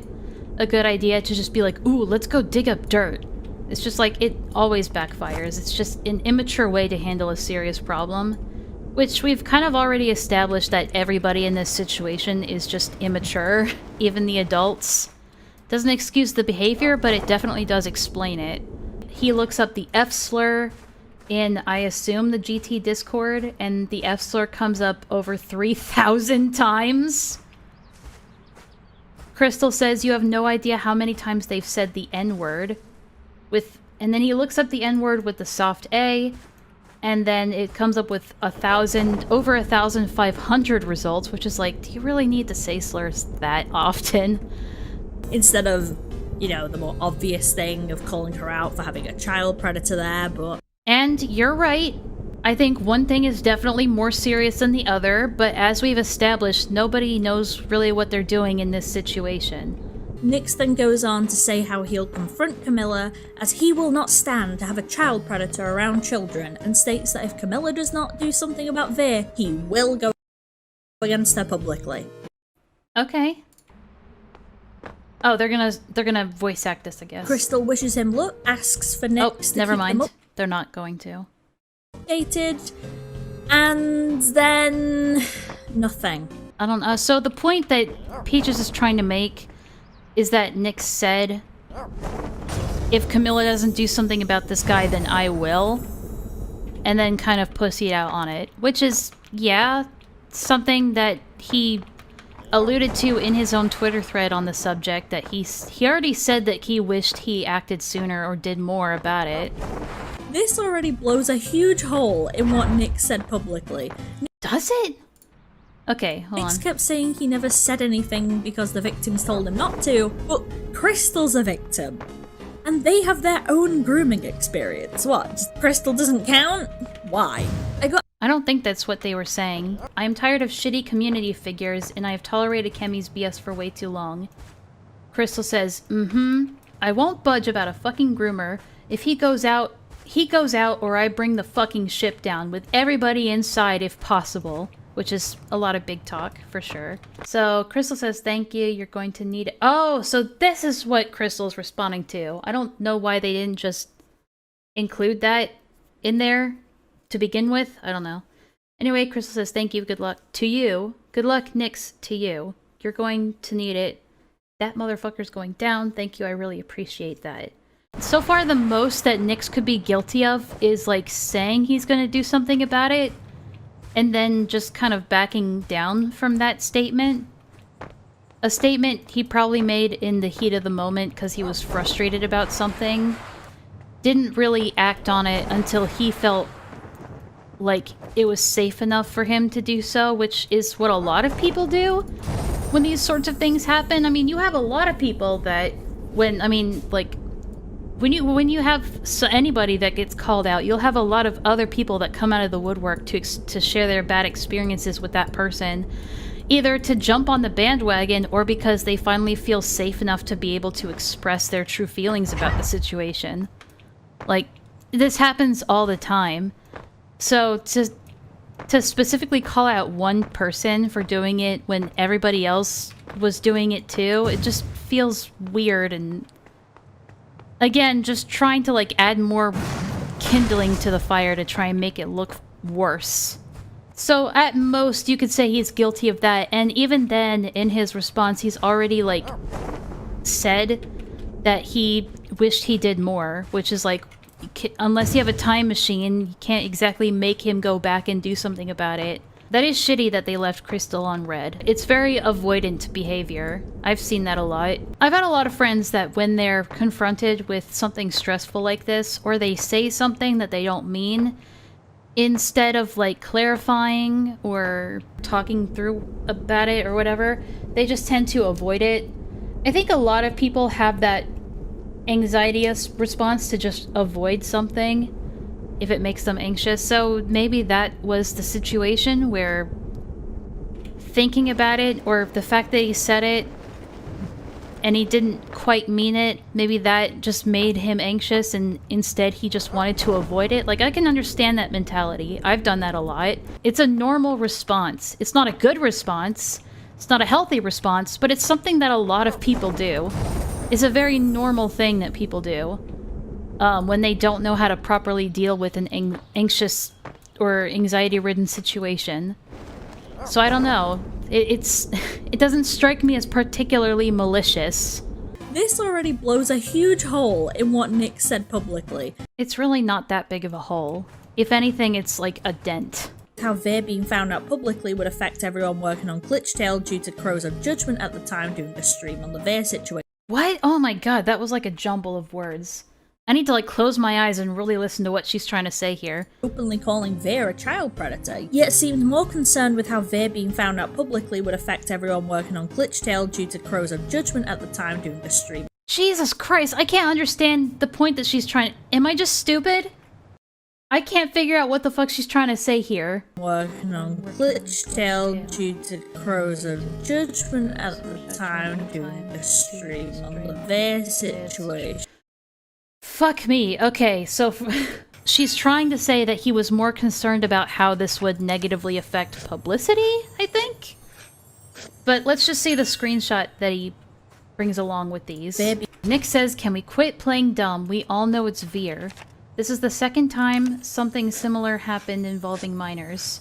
a good idea to just be like, ooh, let's go dig up dirt. It's just like, it always backfires. It's just an immature way to handle a serious problem. Which we've kind of already established that everybody in this situation is just immature, even the adults. Doesn't excuse the behavior, but it definitely does explain it. He looks up the F slur in, I assume, the GT Discord, and the F slur comes up over 3,000 times. Crystal says you have no idea how many times they've said the N-word. And then he looks up the N-word with the soft A, and then it comes up with over 1,500 results, which is like, do you really need to say slurs that often? Instead of, you know, the more obvious thing of calling her out for having a child predator there, but... And you're right. I think one thing is definitely more serious than the other, but as we've established, nobody knows really what they're doing in this situation. Nyx then goes on to say how he'll confront Camilla, as he will not stand to have a child predator around children, and states that if Camilla does not do something about Veer, he will go against her publicly. Okay. Oh, they're gonna voice act this, I guess. Crystal wishes him luck, asks for Nyx to never keep mind. them They're not going to. updated, and then nothing. I don't know. So the point that Peaches is trying to make is that Nyx said, if Camilla doesn't do something about this guy, then I will. And then kind of pussied out on it. Which is, yeah, something that he alluded to in his own Twitter thread on the subject, that he already said that he wished he acted sooner or did more about it. This already blows a huge hole in what Nyx said publicly. Does it? Okay, hold on. Nyx kept saying he never said anything because the victims told him not to, but Crystal's a victim. And they have their own grooming experience. What? Crystal doesn't count? Why? I don't think that's what they were saying. I am tired of shitty community figures, and I have tolerated Kemi's BS for way too long. Crystal says, I won't budge about a fucking groomer. If he goes out, or I bring the fucking ship down with everybody inside if possible. Which is a lot of big talk, for sure. So, Crystal says, thank you, you're going to need it. Oh, so this is what Crystal's responding to. I don't know why they didn't just include that in there to begin with. I don't know. Anyway, Crystal says, thank you, good luck to you. Good luck, Nyx, to you. You're going to need it. That motherfucker's going down. Thank you, I really appreciate that. So far, the most that Nyx could be guilty of is, like, saying he's gonna do something about it, and then just kind of backing down from that statement. A statement he probably made in the heat of the moment because he was frustrated about something. Didn't really act on it until he felt like it was safe enough for him to do so, which is what a lot of people do when these sorts of things happen. I mean, you have a lot of people that when you have anybody that gets called out, you'll have a lot of other people that come out of the woodwork to share their bad experiences with that person, either to jump on the bandwagon or because they finally feel safe enough to be able to express their true feelings about the situation. Like, this happens all the time. So to specifically call out one person for doing it when everybody else was doing it too, it just feels weird, and again, just trying to, like, add more kindling to the fire to try and make it look worse. So, at most, you could say he's guilty of that, and even then, in his response, he's already, like, said that he wished he did more, which is, like, unless you have a time machine, you can't exactly make him go back and do something about it. That is shitty that they left Crystal on red. It's very avoidant behavior. I've seen that a lot. I've had a lot of friends that when they're confronted with something stressful like this, or they say something that they don't mean, instead of, like, clarifying or talking through about it or whatever, they just tend to avoid it. I think a lot of people have that anxiety response to just avoid something if it makes them anxious. So maybe that was the situation where thinking about it, or the fact that he said it and he didn't quite mean it, maybe that just made him anxious and instead he just wanted to avoid it. Like, I can understand that mentality. I've done that a lot. It's a normal response. It's not a good response. It's not a healthy response, but it's something that a lot of people do. It's a very normal thing that people do when they don't know how to properly deal with an anxious or anxiety-ridden situation. So I don't know. It doesn't strike me as particularly malicious. This already blows a huge hole in what Nyx said publicly. It's really not that big of a hole. If anything, it's like a dent. How Veer being found out publicly would affect everyone working on Glitchtail due to Crows of Judgment at the time doing a stream on the Veer situation. What? Oh my god, that was like a jumble of words. I need to like close my eyes and really listen to what she's trying to say here. Openly calling Veer a child predator, yet seemed more concerned with how Veer being found out publicly would affect everyone working on Glitchtail due to Crows of Judgment at the time doing the stream. Jesus Christ, I can't understand the point that she's trying. Am I just stupid? I can't figure out what the fuck she's trying to say here. Working on Glitchtail due to Crows of Judgment at the time doing the stream on the Veer situation. Fuck me. Okay, so she's trying to say that he was more concerned about how this would negatively affect publicity, I think? But let's just see the screenshot that he brings along with these. Nyx says, "Can we quit playing dumb? We all know it's Veer. This is the second time something similar happened involving minors."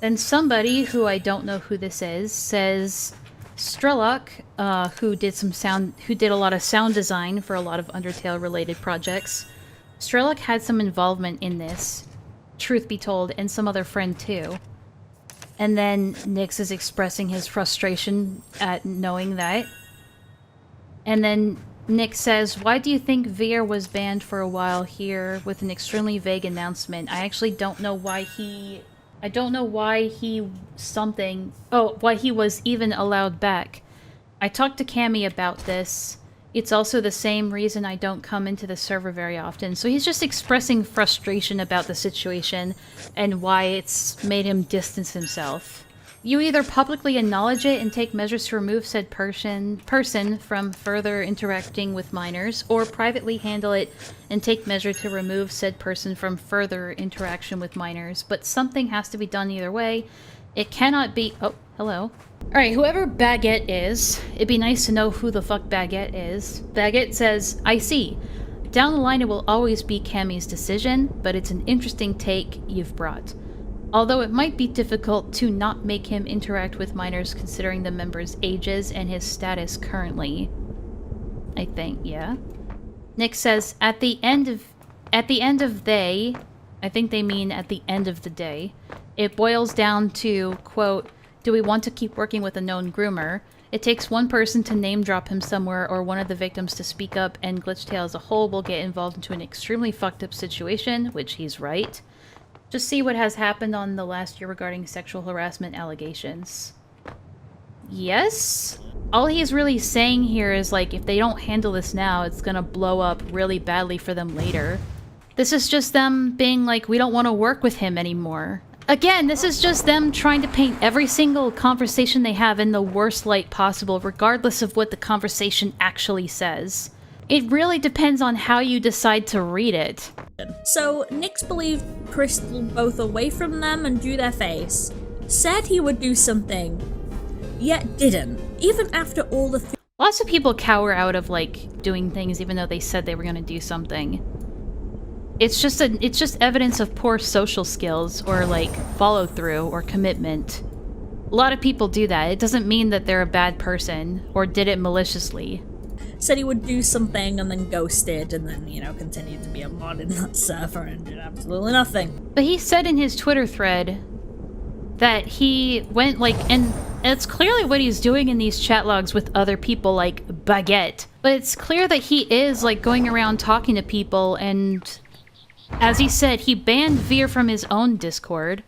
Then somebody, who I don't know who this is, says, Strelok, who did a lot of sound design for a lot of Undertale-related projects. Strelok had some involvement in this, truth be told, and some other friend too. And then Nyx is expressing his frustration at knowing that. And then Nyx says, "Why do you think Veer was banned for a while here with an extremely vague announcement? I actually don't know why he... why he was even allowed back. I talked to Cammy about this. It's also the same reason I don't come into the server very often." So he's just expressing frustration about the situation and why it's made him distance himself. You either publicly acknowledge it and take measures to remove said person from further interacting with minors, or privately handle it and take measure to remove said person from further interaction with minors. But something has to be done either way. It cannot be... Oh, hello. Alright, whoever Baguette is, it'd be nice to know who the fuck Baguette is. Baguette says, "I see. Down the line it will always be Cammy's decision, but it's an interesting take you've brought. Although it might be difficult to not make him interact with minors considering the members' ages and his status currently." I think, yeah. Nyx says, at the end of they, I think they mean at the end of the day, it boils down to, quote, "Do we want to keep working with a known groomer? It takes one person to name drop him somewhere or one of the victims to speak up, and Glitchtail as a whole will get involved into an extremely fucked up situation," which he's right. "Just see what has happened on the last year regarding sexual harassment allegations." Yes? All he's really saying here is, like, if they don't handle this now, it's gonna blow up really badly for them later. This is just them being like, we don't want to work with him anymore. Again, this is just them trying to paint every single conversation they have in the worst light possible, regardless of what the conversation actually says. It really depends on how you decide to read it. So, Nyx believed Crystal both away from them and drew their face. Said he would do something, yet didn't. Even after all the Lots of people cower out of, like, doing things even though they said they were gonna do something. It's just evidence of poor social skills, or, like, follow-through, or commitment. A lot of people do that. It doesn't mean that they're a bad person, or did it maliciously. Said he would do something and then ghosted and then, you know, continued to be a mod in that server and did absolutely nothing. But he said in his Twitter thread that he went, like, and it's clearly what he's doing in these chat logs with other people like Baguette. But it's clear that he is, like, going around talking to people, and as he said, he banned Veer from his own Discord,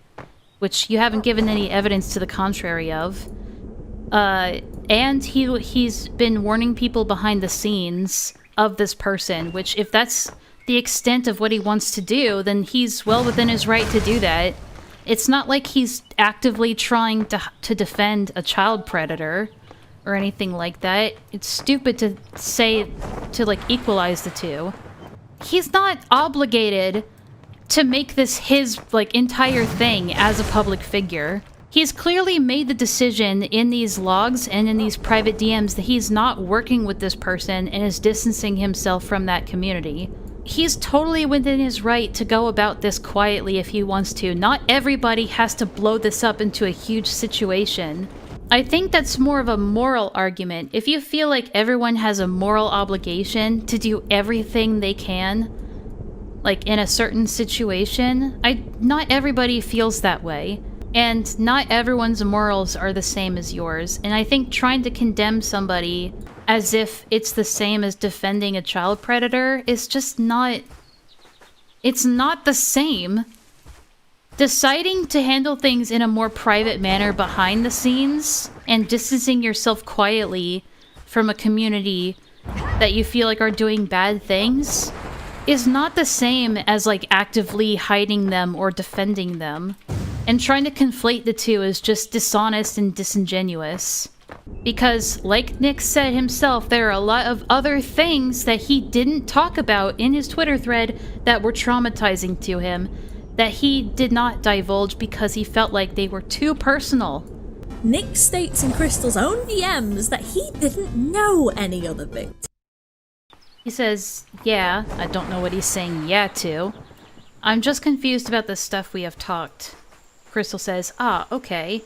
which you haven't given any evidence to the contrary of. And he's been warning people behind the scenes of this person, which, if that's the extent of what he wants to do, then he's well within his right to do that. It's not like he's actively trying to defend a child predator or anything like that. It's stupid to say, to, like, equalize the two. He's not obligated to make this his, like, entire thing as a public figure. He's clearly made the decision in these logs and in these private DMs that he's not working with this person and is distancing himself from that community. he's totally within his right to go about this quietly if he wants to. Not everybody has to blow this up into a huge situation. I think that's more of a moral argument. If you feel like everyone has a moral obligation to do everything they can, like in a certain situation, not everybody feels that way. And not everyone's morals are the same as yours. And I think trying to condemn somebody as if it's the same as defending a child predator is just not... It's not the same. Deciding to handle things in a more private manner behind the scenes and distancing yourself quietly from a community that you feel like are doing bad things is not the same as like actively hiding them or defending them. And trying to conflate the two is just dishonest and disingenuous. Because, like Nyx said himself, there are a lot of other things that he didn't talk about in his Twitter thread that were traumatizing to him, that he did not divulge because he felt like they were too personal. Nyx states in Crystal's own DMs that he didn't know any other victims. He says, yeah, I don't know what he's saying yeah to. I'm just confused about the stuff we have talked. Crystal says, ah, okay.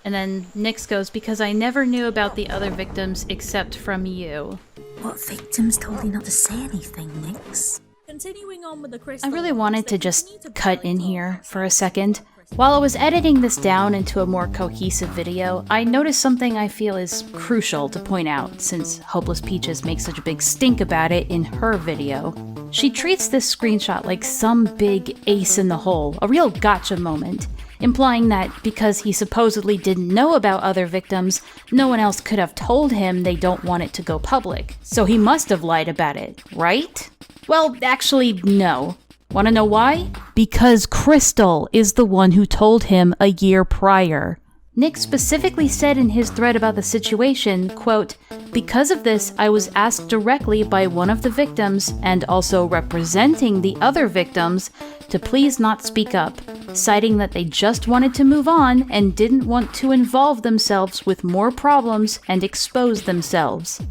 And then Nyx goes, because I never knew about the other victims except from you. What victims told you not to say anything, Nyx? Continuing on with the Crystal... I really wanted to just cut in here for a second. While I was editing this down into a more cohesive video, I noticed something I feel is crucial to point out, since Hopeless Peaches makes such a big stink about it in her video. She treats this screenshot like some big ace in the hole, a real gotcha moment, implying that because he supposedly didn't know about other victims, no one else could have told him they don't want it to go public. So he must have lied about it, right? Well, actually, no. Want to know why? Because Crystal is the one who told him a year prior. Nyx specifically said in his thread about the situation, quote, because of this, I was asked directly by one of the victims, and also representing the other victims, to please not speak up, citing that they just wanted to move on and didn't want to involve themselves with more problems and expose themselves.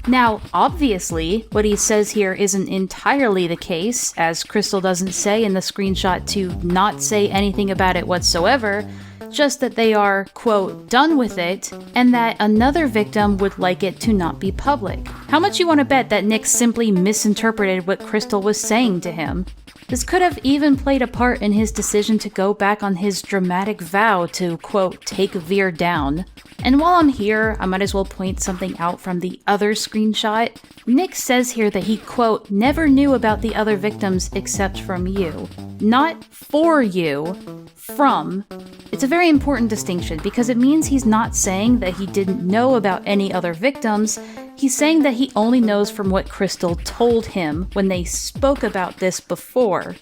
Now, obviously, what he says here isn't entirely the case, as Crystal doesn't say in the screenshot to not say anything about it whatsoever, just that they are, quote, done with it, and that another victim would like it to not be public. How much you want to bet that Nyx simply misinterpreted what Crystal was saying to him? This could have even played a part in his decision to go back on his dramatic vow to, quote, take Veer down. And while I'm here, I might as well point something out from the other screenshot. Nyx says here that he, quote, never knew about the other victims except from you. Not for you, from. It's a very important distinction because it means he's not saying that he didn't know about any other victims. He's saying that he only knows from what Crystal told him when they spoke about this before.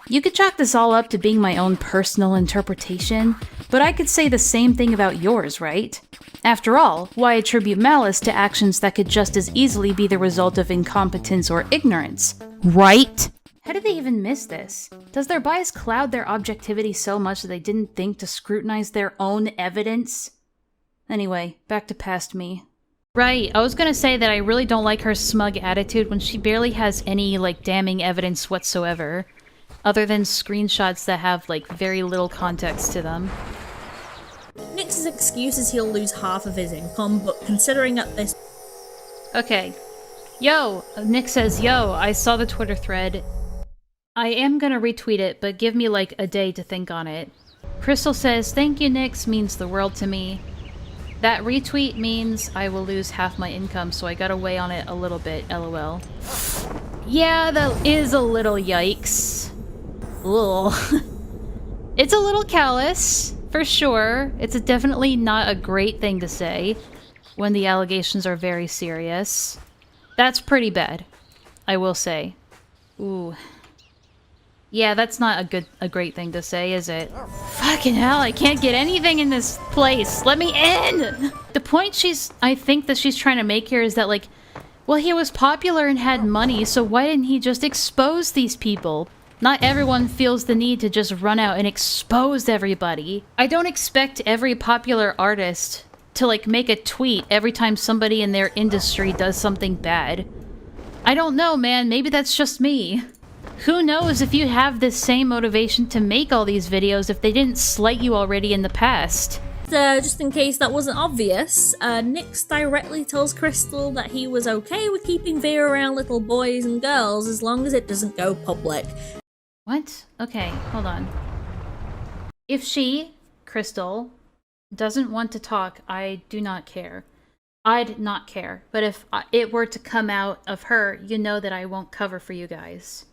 You could chalk this all up to being my own personal interpretation, but I could say the same thing about yours, right? After all, why attribute malice to actions that could just as easily be the result of incompetence or ignorance, right? How did they even miss this? Does their bias cloud their objectivity so much that they didn't think to scrutinize their own evidence? Anyway, back to past me. Right, I was gonna say that I really don't like her smug attitude when she barely has any, like, damning evidence whatsoever. Other than screenshots that have, like, very little context to them. Nyx's excuse is he'll lose half of his income, but considering at this... Okay. Yo! Nyx says, yo, I saw the Twitter thread. I am gonna retweet it, but give me, like, a day to think on it. Crystal says, thank you, Nyx, means the world to me. That retweet means I will lose half my income, so I gotta weigh on it a little bit, lol. Yeah, that is a little yikes. Ugh. It's a little callous, for sure. It's definitely not a great thing to say when the allegations are very serious. That's pretty bad, I will say. Ooh. Yeah, that's not a great thing to say, is it? Fucking hell, I can't get anything in this place. Let me in! The point I think that she's trying to make here is that, like, well, he was popular and had money, so why didn't he just expose these people? Not everyone feels the need to just run out and expose everybody. I don't expect every popular artist to, like, make a tweet every time somebody in their industry does something bad. I don't know, man. Maybe that's just me. Who knows if you have this same motivation to make all these videos if they didn't slight you already in the past. Just in case that wasn't obvious, Nyx directly tells Crystal that he was okay with keeping Veer around little boys and girls as long as it doesn't go public. What? Okay, hold on. If she, Crystal, doesn't want to talk, I do not care. I'd not care. But if it were to come out of her, you know that I won't cover for you guys.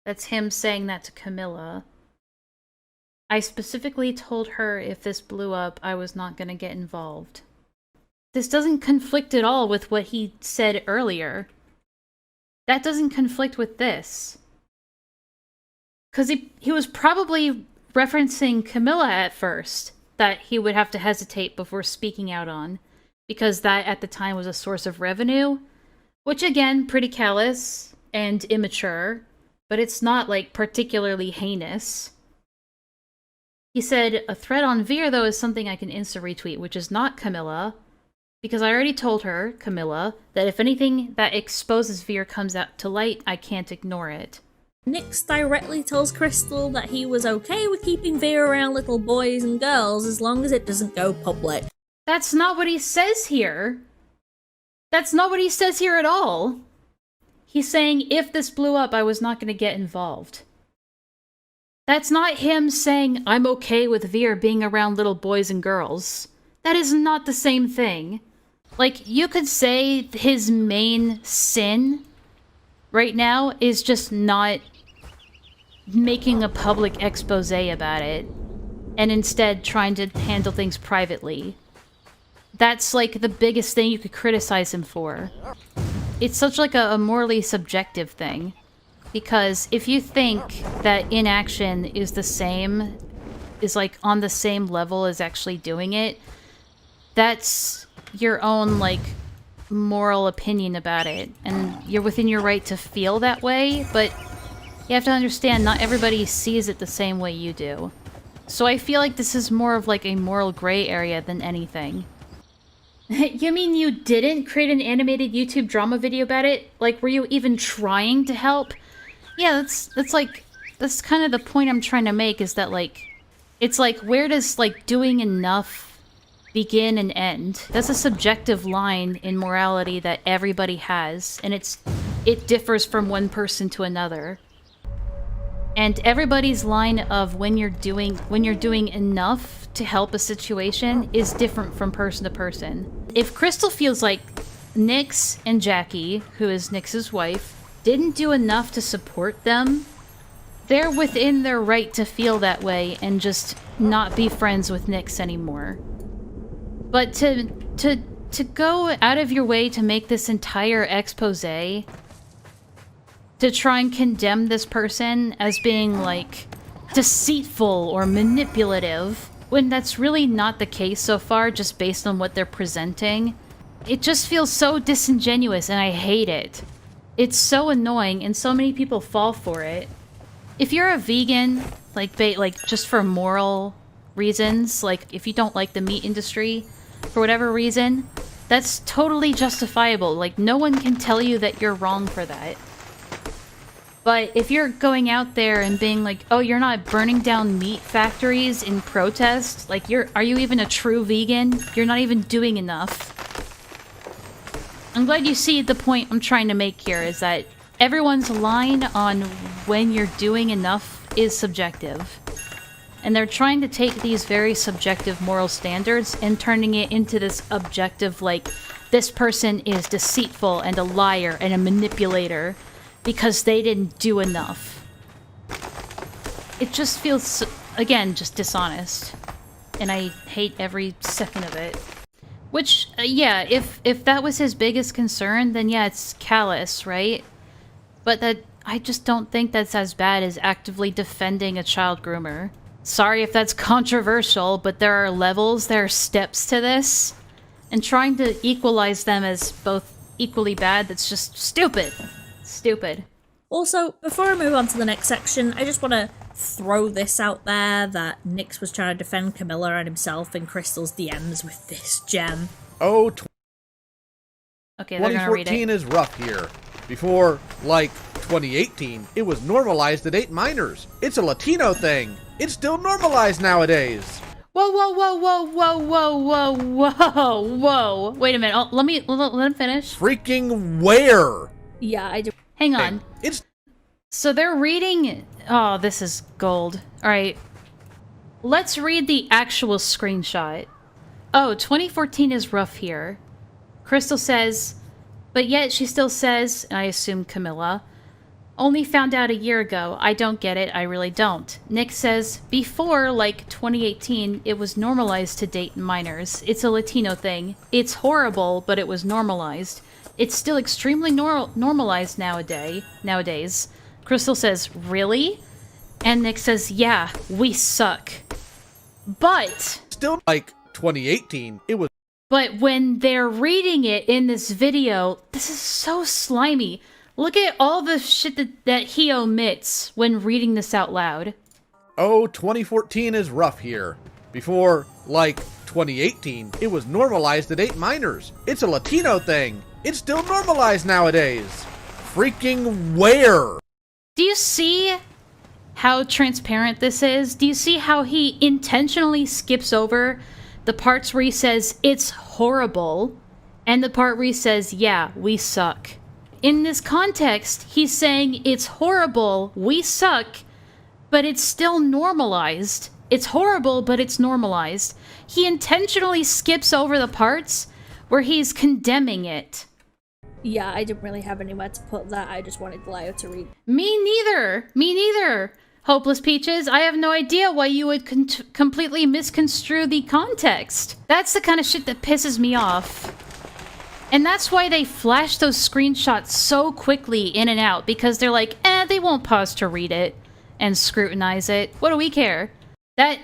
That's him saying that to Camilla. I specifically told her if this blew up, I was not going to get involved. This doesn't conflict at all with what he said earlier. That doesn't conflict with this. Because he was probably referencing Camilla at first, that he would have to hesitate before speaking out on, because that at the time was a source of revenue, which again, pretty callous and immature, but it's not like particularly heinous. He said, a threat on Veer, though, is something I can insta-retweet, which is not Camilla, because I already told her, Camilla, that if anything that exposes Veer comes out to light, I can't ignore it. Nyx directly tells Crystal that he was okay with keeping Veer around little boys and girls as long as it doesn't go public. That's not what he says here. That's not what he says here at all. He's saying, if this blew up, I was not going to get involved. That's not him saying, I'm okay with Veer being around little boys and girls. That is not the same thing. Like, you could say his main sin right now is just not making a public expose about it, and instead trying to handle things privately. That's, like, the biggest thing you could criticize him for. It's such, like, a morally subjective thing. Because if you think that inaction is the same, is like on the same level as actually doing it, that's your own like moral opinion about it. And you're within your right to feel that way, but you have to understand not everybody sees it the same way you do. So I feel like this is more of like a moral gray area than anything. You mean you didn't create an animated YouTube drama video about it? Like, were you even trying to help? Yeah, that's kind of the point I'm trying to make, is that, like, it's like, where does, like, doing enough begin and end? That's a subjective line in morality that everybody has, and it differs from one person to another. And everybody's line of when you're doing enough to help a situation is different from person to person. If Crystal feels like Nyx and Jackie, who is Nyx's wife, didn't do enough to support them, they're within their right to feel that way and just not be friends with Nyx anymore. But to go out of your way to make this entire expose, to try and condemn this person as being, like, deceitful or manipulative, when that's really not the case so far, just based on what they're presenting, it just feels so disingenuous, and I hate it. It's so annoying, and so many people fall for it. If you're a vegan, like just for moral reasons, like if you don't like the meat industry for whatever reason, that's totally justifiable. Like, no one can tell you that you're wrong for that. But if you're going out there and being like, oh, you're not burning down meat factories in protest, like, are you even a true vegan? You're not even doing enough. I'm glad you see the point I'm trying to make here, is that everyone's line on when you're doing enough is subjective. And they're trying to take these very subjective moral standards and turning it into this objective, like, this person is deceitful and a liar and a manipulator because they didn't do enough. It just feels, again, just dishonest. And I hate every second of it. Which, yeah, if that was his biggest concern, then yeah, it's callous, right? But I just don't think that's as bad as actively defending a child groomer. Sorry if that's controversial, but there are levels, there are steps to this. And trying to equalize them as both equally bad, that's just stupid. Stupid. Also, before I move on to the next section, I just want to throw this out there, that Nyx was trying to defend Camilla and himself in Crystal's DMs with this gem. Oh, okay, they're gonna read it. 2014 is rough here. Before, like, 2018, it was normalized to date minors. It's a Latino thing. It's still normalized nowadays. Whoa, whoa, whoa, whoa, whoa, whoa, whoa, whoa, whoa. Wait a minute. Oh, let him finish. Freaking where? Yeah, I do. Hang on. It's... So they're reading... Oh, this is gold. Alright. Let's read the actual screenshot. Oh, 2014 is rough here. Crystal says, but yet she still says, I assume Camilla, only found out a year ago. I don't get it. I really don't. Nyx says, before, like 2018, it was normalized to date minors. It's a Latino thing. It's horrible, but it was normalized. It's still extremely normalized nowadays. Crystal says, really? And Nyx says, yeah, we suck. But... Still, like 2018, it was... But when they're reading it in this video, this is so slimy. Look at all the shit that he omits when reading this out loud. Oh, 2014 is rough here. Before, like, 2018, it was normalized to date minors. It's a Latino thing. It's still normalized nowadays. Freaking where? Do you see how transparent this is? Do you see how he intentionally skips over the parts where he says, it's horrible, and the part where he says, yeah, we suck? In this context, he's saying, it's horrible, we suck, but it's still normalized. It's horrible, but it's normalized. He intentionally skips over the parts where he's condemning it. Yeah, I didn't really have anywhere to put that. I just wanted Leo to read. Me neither! Me neither! Hopeless Peaches, I have no idea why you would completely misconstrue the context. That's the kind of shit that pisses me off. And that's why they flash those screenshots so quickly in and out, because they're like, they won't pause to read it and scrutinize it. What do we care? I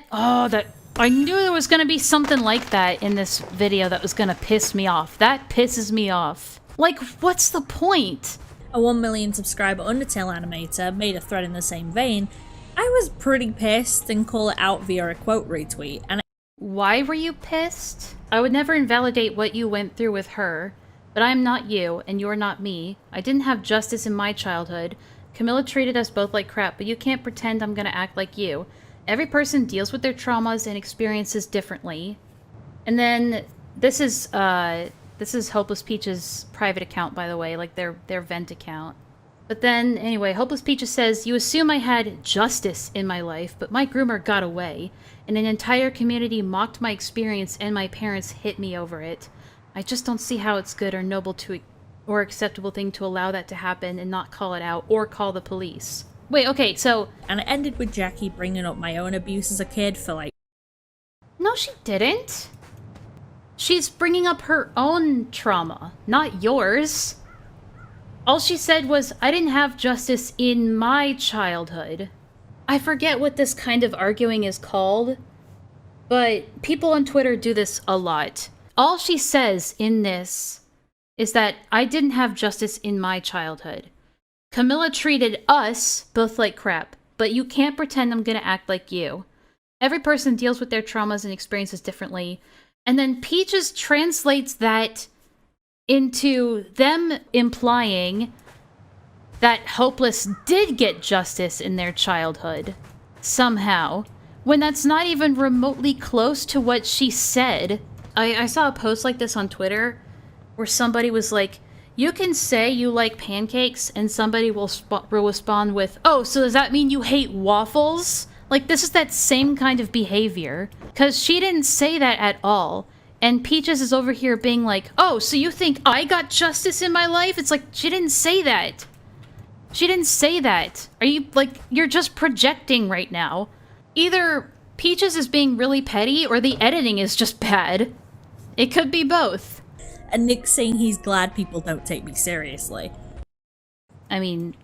knew there was gonna be something like that in this video that was gonna piss me off. That pisses me off. Like, what's the point? A 1 million subscriber Undertale animator made a thread in the same vein. I was pretty pissed and call it out via a quote retweet, and why were you pissed? I would never invalidate what you went through with her, but I'm not you, and you're not me. I didn't have justice in my childhood. Camilla treated us both like crap, but you can't pretend I'm gonna act like you. Every person deals with their traumas and experiences differently. And then, this is Hopeless Peaches' private account, by the way, like their vent account. But then, anyway, Hopeless Peaches says, you assume I had justice in my life, but my groomer got away, and an entire community mocked my experience and my parents hit me over it. I just don't see how it's good or noble or acceptable thing to allow that to happen and not call it out or call the police. Wait, okay, so... And it ended with Jackie bringing up my own abuse as a kid for like... No, she didn't. She's bringing up her own trauma, not yours. All she said was, I didn't have justice in my childhood. I forget what this kind of arguing is called, but people on Twitter do this a lot. All she says in this is that I didn't have justice in my childhood. Camilla treated us both like crap, but you can't pretend I'm gonna act like you. Every person deals with their traumas and experiences differently. And then Peaches translates that into them implying that Hopeless did get justice in their childhood, somehow, when that's not even remotely close to what she said. I saw a post like this on Twitter where somebody was like, you can say you like pancakes and somebody will respond with, oh, so does that mean you hate waffles? Like, this is that same kind of behavior. Because she didn't say that at all. And Peaches is over here being like, oh, so you think I got justice in my life? It's like, she didn't say that. She didn't say that. Are you, like, you're just projecting right now. Either Peaches is being really petty or the editing is just bad. It could be both. And Nick's saying he's glad people don't take me seriously. I mean,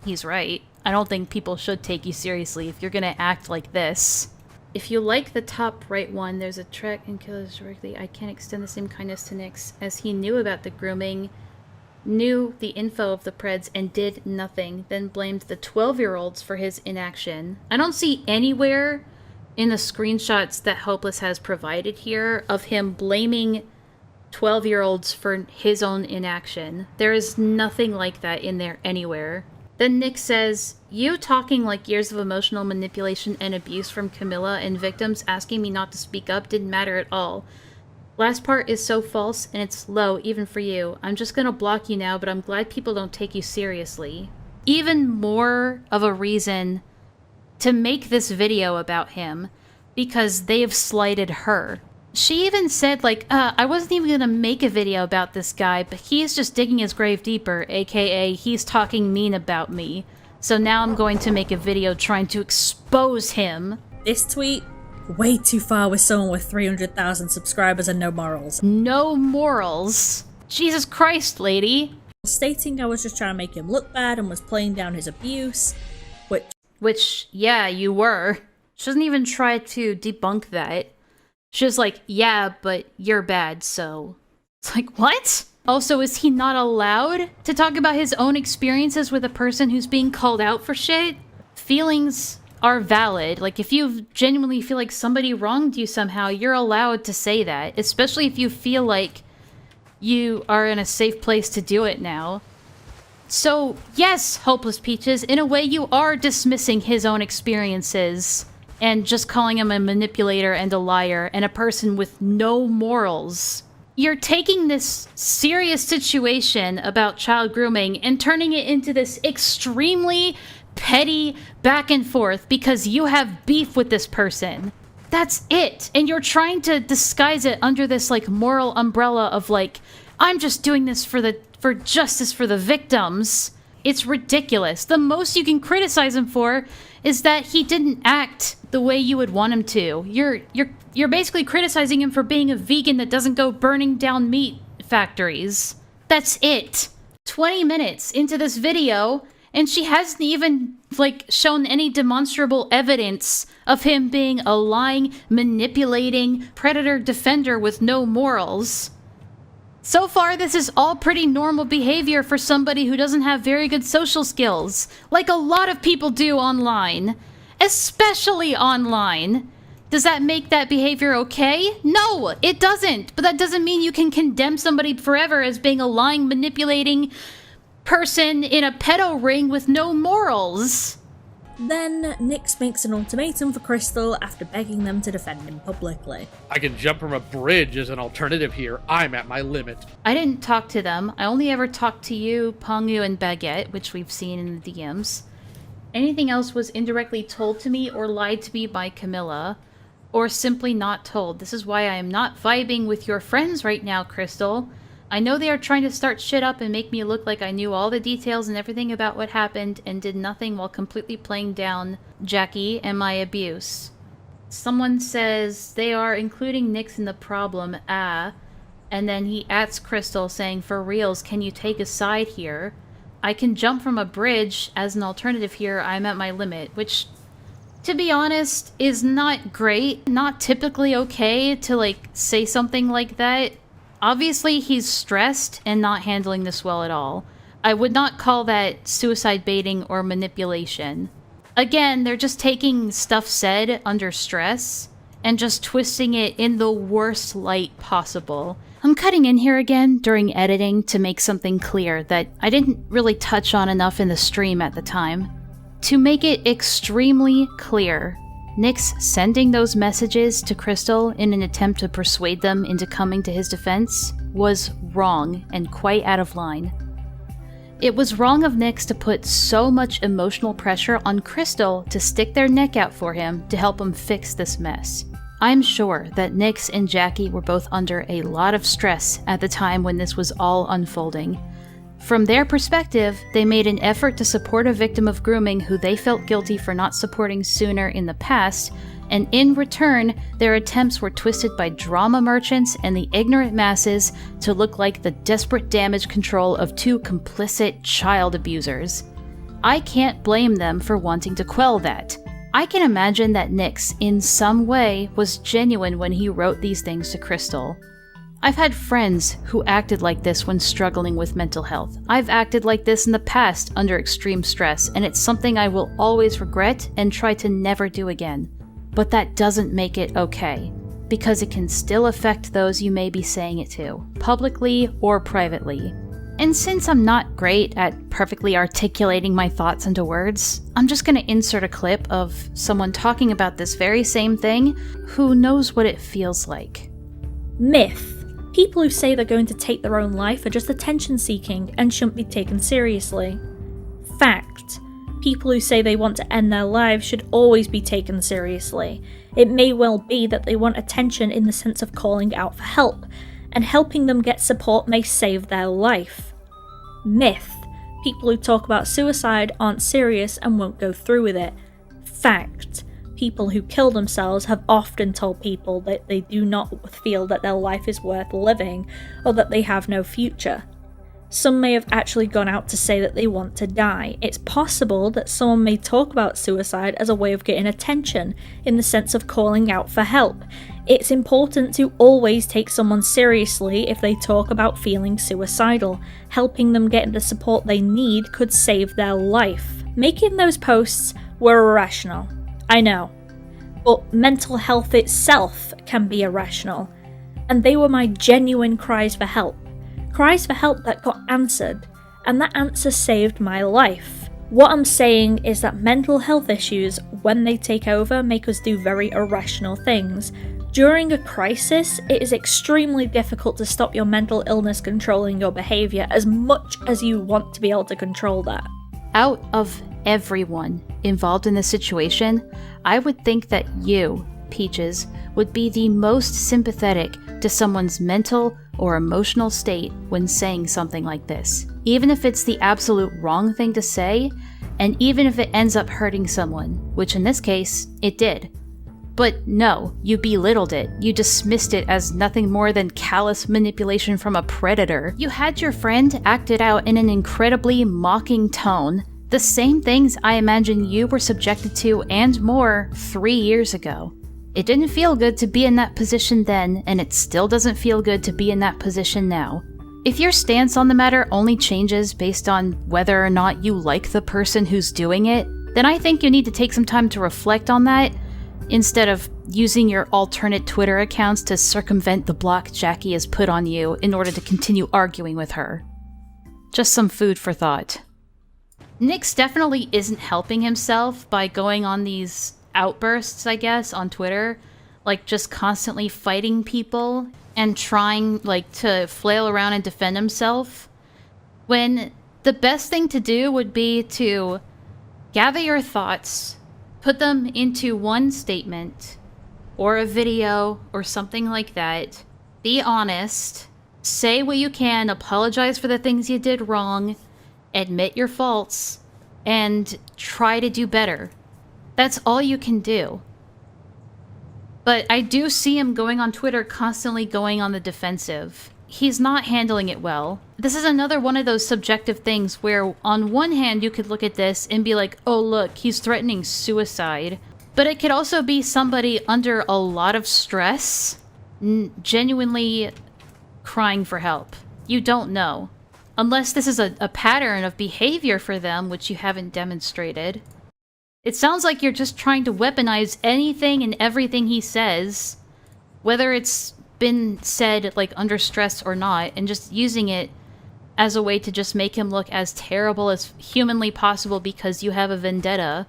he's right. I don't think people should take you seriously if you're gonna act like this. If you like the top right one, there's a track and killers directly. I can't extend the same kindness to Nyx, as he knew about the grooming, knew the info of the Preds, and did nothing, then blamed the 12-year-olds for his inaction. I don't see anywhere in the screenshots that Hopeless has provided here of him blaming 12-year-olds for his own inaction. There is nothing like that in there anywhere. Then Nyx says, "You talking like years of emotional manipulation and abuse from Camilla and victims asking me not to speak up didn't matter at all. Last part is so false and it's low even for you. I'm just gonna block you now, but I'm glad people don't take you seriously." Even more of a reason to make this video about him, because they've slighted her. She even said, like, I wasn't even gonna make a video about this guy, but he's just digging his grave deeper, aka he's talking mean about me. So now I'm going to make a video trying to expose him. This tweet, way too far with someone with 300,000 subscribers and no morals. No morals? Jesus Christ, lady. Stating I was just trying to make him look bad and was playing down his abuse, Which, yeah, you were. She doesn't even try to debunk that. She's like, yeah, but you're bad, so... It's like, what? Also, is he not allowed to talk about his own experiences with a person who's being called out for shit? Feelings are valid. Like, if you genuinely feel like somebody wronged you somehow, you're allowed to say that. Especially if you feel like you are in a safe place to do it now. So, yes, Hopeless Peaches, in a way you are dismissing his own experiences and just calling him a manipulator and a liar and a person with no morals. You're taking this serious situation about child grooming and turning it into this extremely petty back and forth because you have beef with this person. That's it. And you're trying to disguise it under this, like, moral umbrella of, like, I'm just doing this for justice for the victims. It's ridiculous. The most you can criticize him for is that he didn't act the way you would want him to. You're basically criticizing him for being a vegan that doesn't go burning down meat factories. That's it. 20 minutes into this video, and she hasn't even, like, shown any demonstrable evidence of him being a lying, manipulating predator defender with no morals. So far, this is all pretty normal behavior for somebody who doesn't have very good social skills, like a lot of people do online. Especially online. Does that make that behavior okay? No, it doesn't. But that doesn't mean you can condemn somebody forever as being a lying, manipulating person in a pedo ring with no morals. Then Nyx makes an ultimatum for Crystal after begging them to defend him publicly. I can jump from a bridge as an alternative here. I'm at my limit. I didn't talk to them. I only ever talked to you, Pongu, and Baguette, which we've seen in the DMs. Anything else was indirectly told to me or lied to me by Camilla, or simply not told. This is why I am not vibing with your friends right now, Crystal. I know they are trying to start shit up and make me look like I knew all the details and everything about what happened and did nothing while completely playing down Jackie and my abuse. Someone says they are including Nyx in the problem, and then he ats Crystal saying, "For reals, can you take a side here? I can jump from a bridge as an alternative here. I'm at my limit," which, to be honest, is not great. Not typically okay to, like, say something like that. Obviously, he's stressed and not handling this well at all. I would not call that suicide baiting or manipulation. Again, they're just taking stuff said under stress and just twisting it in the worst light possible. I'm cutting in here again during editing to make something clear that I didn't really touch on enough in the stream at the time. To make it extremely clear, Nyx sending those messages to Crystal in an attempt to persuade them into coming to his defense was wrong and quite out of line. It was wrong of Nyx to put so much emotional pressure on Crystal to stick their neck out for him to help him fix this mess. I'm sure that Nyx and Jackie were both under a lot of stress at the time when this was all unfolding. From their perspective, they made an effort to support a victim of grooming who they felt guilty for not supporting sooner in the past, and in return, their attempts were twisted by drama merchants and the ignorant masses to look like the desperate damage control of two complicit child abusers. I can't blame them for wanting to quell that. I can imagine that Nyx, in some way, was genuine when he wrote these things to Crystal. I've had friends who acted like this when struggling with mental health. I've acted like this in the past under extreme stress, and it's something I will always regret and try to never do again. But that doesn't make it okay. because it can still affect those you may be saying it to, publicly or privately. And since I'm not great at perfectly articulating my thoughts into words, I'm just going to insert a clip of someone talking about this very same thing who knows what it feels like. Myth. People who say they're going to take their own life are just attention-seeking and shouldn't be taken seriously. Fact. People who say they want to end their lives should always be taken seriously. It may well be that they want attention in the sense of calling out for help, and helping them get support may save their life. Myth. People who talk about suicide aren't serious and won't go through with it. Fact. People who kill themselves have often told people that they do not feel that their life is worth living or that they have no future. Some may have actually gone out to say that they want to die. It's possible that someone may talk about suicide as a way of getting attention, in the sense of calling out for help. It's important to always take someone seriously if they talk about feeling suicidal. Helping them get the support they need could save their life. Making those posts were irrational, I know, but mental health itself can be irrational, and they were my genuine cries for help. Cries for help that got answered, and that answer saved my life. What I'm saying is that mental health issues, when they take over, make us do very irrational things. During a crisis, it is extremely difficult to stop your mental illness controlling your behaviour as much as you want to be able to control that. Out of everyone involved in this situation, I would think that you, Peaches, would be the most sympathetic to someone's mental or emotional state when saying something like this. Even if it's the absolute wrong thing to say, and even if it ends up hurting someone, which in this case, it did. But no, you belittled it. You dismissed it as nothing more than callous manipulation from a predator. You had your friend act it out in an incredibly mocking tone, the same things I imagine you were subjected to and more 3 years ago. It didn't feel good to be in that position then, and it still doesn't feel good to be in that position now. If your stance on the matter only changes based on whether or not you like the person who's doing it, then I think you need to take some time to reflect on that, instead of using your alternate Twitter accounts to circumvent the block Jackie has put on you in order to continue arguing with her. Just some food for thought. Nyx definitely isn't helping himself by going on these outbursts, I guess, on Twitter, like just constantly fighting people and trying to flail around and defend himself, when the best thing to do would be to gather your thoughts, put them into one statement or a video or something like that, be honest, say what you can, apologize for the things you did wrong, admit your faults, and try to do better. That's all you can do. But I do see him going on Twitter, constantly going on the defensive. He's not handling it well. This is another one of those subjective things where on one hand you could look at this and be like, oh look, he's threatening suicide. But it could also be somebody under a lot of stress, genuinely crying for help. You don't know. Unless this is a pattern of behavior for them, which you haven't demonstrated. It sounds like you're just trying to weaponize anything and everything he says, whether it's been said under stress or not, and just using it as a way to just make him look as terrible as humanly possible because you have a vendetta.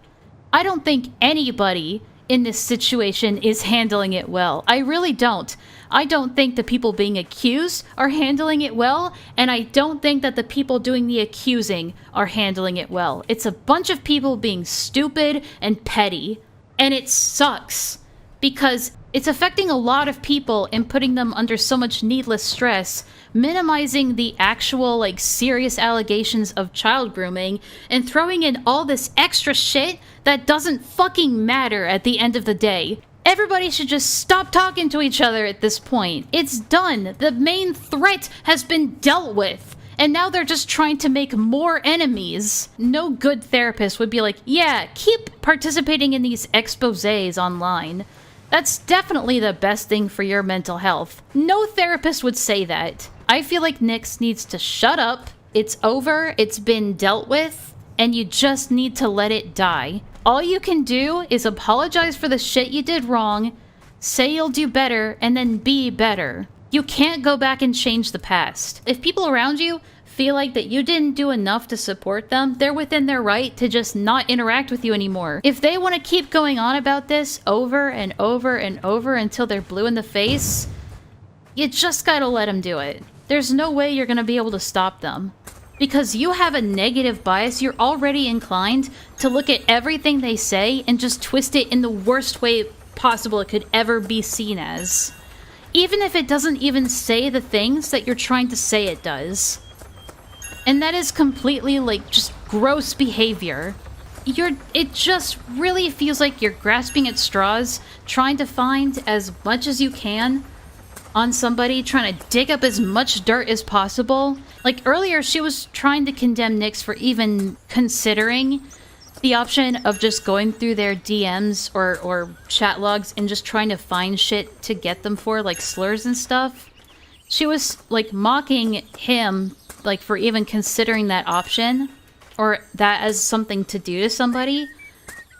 I don't think anybody in this situation is handling it well. I really don't. I don't think the people being accused are handling it well, and I don't think that the people doing the accusing are handling it well. It's a bunch of people being stupid and petty, and it sucks because it's affecting a lot of people and putting them under so much needless stress, minimizing the actual serious allegations of child grooming and throwing in all this extra shit that doesn't fucking matter at the end of the day. Everybody should just stop talking to each other at this point. It's done. The main threat has been dealt with. And now they're just trying to make more enemies. No good therapist would be like, yeah, keep participating in these exposés online. That's definitely the best thing for your mental health. No therapist would say that. I feel like Nyx needs to shut up. It's over. It's been dealt with. And you just need to let it die. All you can do is apologize for the shit you did wrong, say you'll do better, and then be better. You can't go back and change the past. If people around you feel like that you didn't do enough to support them, they're within their right to just not interact with you anymore. If they want to keep going on about this over and over and over until they're blue in the face, you just gotta let them do it. There's no way you're gonna be able to stop them. Because you have a negative bias, you're already inclined to look at everything they say and just twist it in the worst way possible it could ever be seen as. Even if it doesn't even say the things that you're trying to say it does. And that is completely, like, just gross behavior. It just really feels like you're grasping at straws, trying to find as much as you can on somebody, trying to dig up as much dirt as possible. Like, earlier, she was trying to condemn Nyx for even considering the option of just going through their DMs or chat logs and just trying to find shit to get them for, like slurs and stuff. She was, like, mocking him, like, for even considering that option, or that as something to do to somebody.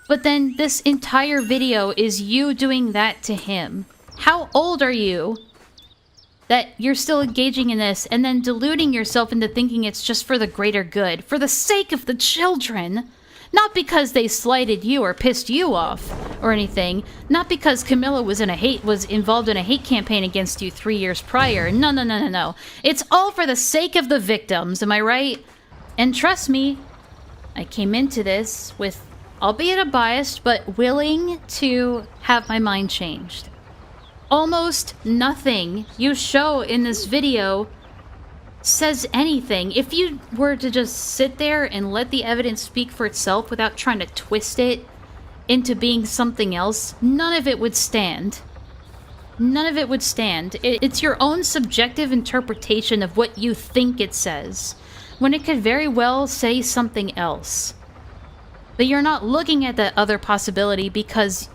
But then this entire video is you doing that to him. How old are you that you're still engaging in this and then deluding yourself into thinking it's just for the greater good, for the sake of the children? Not because they slighted you or pissed you off or anything. Not because Camilla was involved in a hate campaign against you 3 years prior. No, no, no, no, no. It's all for the sake of the victims, am I right? And trust me, I came into this with, albeit a bias, but willing to have my mind changed. Almost nothing you show in this video says anything. If you were to just sit there and let the evidence speak for itself without trying to twist it into being something else, none of it would stand. None of it would stand. It's your own subjective interpretation of what you think it says, when it could very well say something else. But you're not looking at that other possibility because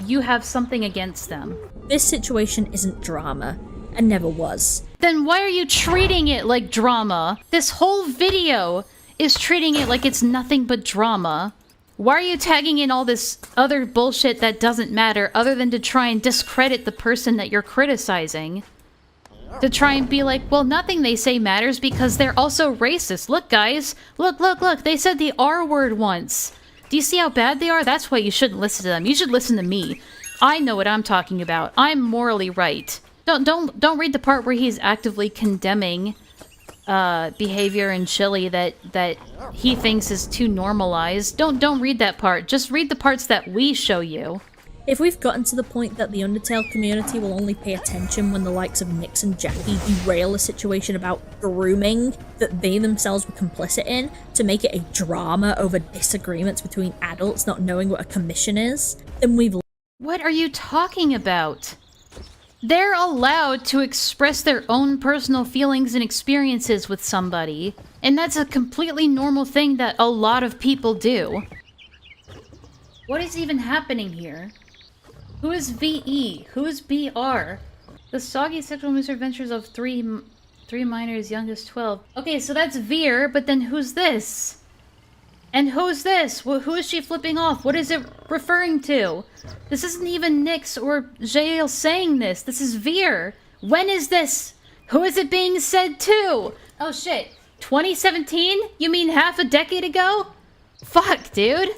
you have something against them. This situation isn't drama, and never was. Then why are you treating it like drama? This whole video is treating it like it's nothing but drama. Why are you tagging in all this other bullshit that doesn't matter other than to try and discredit the person that you're criticizing? To try and be like, well, nothing they say matters because they're also racist. Look, guys. Look, look, look. They said the R word once. Do you see how bad they are? That's why you shouldn't listen to them. You should listen to me. I know what I'm talking about. I'm morally right. Don't read the part where he's actively condemning behavior in Chile that he thinks is too normalized. Don't read that part. Just read the parts that we show you. If we've gotten to the point that the Undertale community will only pay attention when the likes of Nyx and Jackie derail a situation about grooming that they themselves were complicit in to make it a drama over disagreements between adults not knowing what a commission is, then we've... What are you talking about? They're allowed to express their own personal feelings and experiences with somebody, and that's a completely normal thing that a lot of people do. What is even happening here? Who is VE? Who is BR? The soggy sexual misadventures of three minors, youngest 12. Okay, so that's Veer, but then who's this? And who's this? Who is she flipping off? What is it referring to? This isn't even Nyx or Jael saying this. This is Veer. When is this? Who is it being said to? Oh shit. 2017? You mean half a decade ago? Fuck, dude.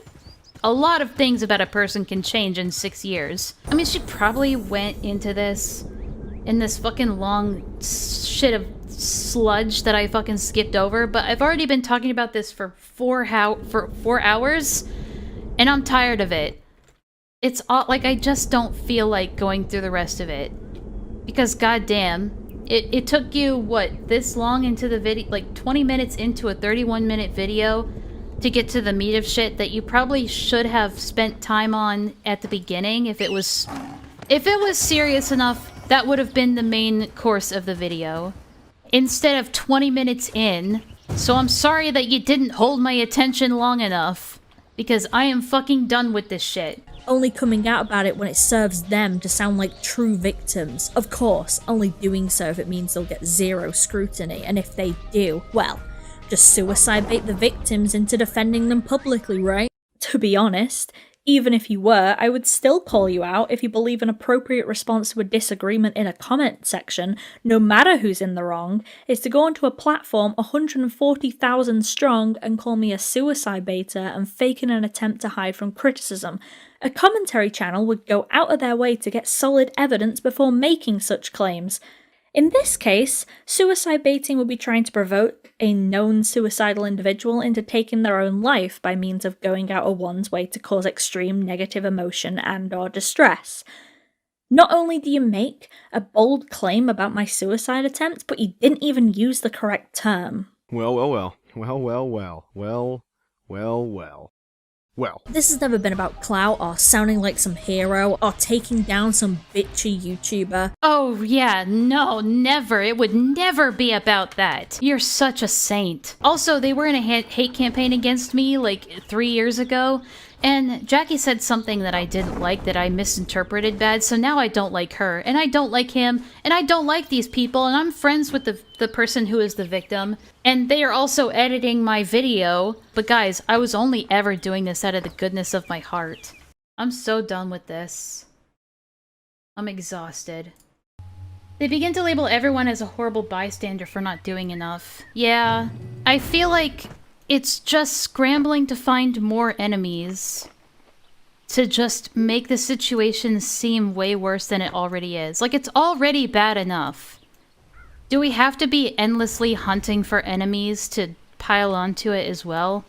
A lot of things about a person can change in 6 years. I mean, she probably went into this in this fucking long shit of sludge that I fucking skipped over, but I've already been talking about this for 4 hours, and I'm tired of it. It's all, like, I just don't feel like going through the rest of it. Because goddamn, it took you, what, this long into the video, like 20 minutes into a 31-minute video to get to the meat of shit that you probably should have spent time on at the beginning. If it was serious enough, that would have been the main course of the video, instead of 20 minutes in. So I'm sorry that you didn't hold my attention long enough, because I am fucking done with this shit. Only coming out about it when it serves them to sound like true victims. Of course, only doing so if it means they'll get zero scrutiny, and if they do, well, just suicide bait the victims into defending them publicly, right? To be honest, Even if you were, I would still call you out if you believe an appropriate response to a disagreement in a comment section, no matter who's in the wrong, is to go onto a platform 140,000 strong and call me a suicide baiter and faking an attempt to hide from criticism. A commentary channel would go out of their way to get solid evidence before making such claims. In this case, suicide baiting would be trying to provoke a known suicidal individual into taking their own life by means of going out of one's way to cause extreme negative emotion and/or distress. Not only do you make a bold claim about my suicide attempt, but you didn't even use the correct term. Well. This has never been about clout or sounding like some hero or taking down some bitchy YouTuber. Oh yeah, no, never. It would never be about that. You're such a saint. Also, they were in a hate campaign against me like 3 years ago, and Jackie said something that I didn't like that I misinterpreted bad, so now I don't like her, and I don't like him, and I don't like these people, and I'm friends with the person who is the victim, and they are also editing my video. But guys, I was only ever doing this out of the goodness of my heart. I'm so done with this. I'm exhausted. They begin to label everyone as a horrible bystander for not doing enough. Yeah, I feel like it's just scrambling to find more enemies to just make the situation seem way worse than it already is. Like, it's already bad enough. Do we have to be endlessly hunting for enemies to pile onto it as well?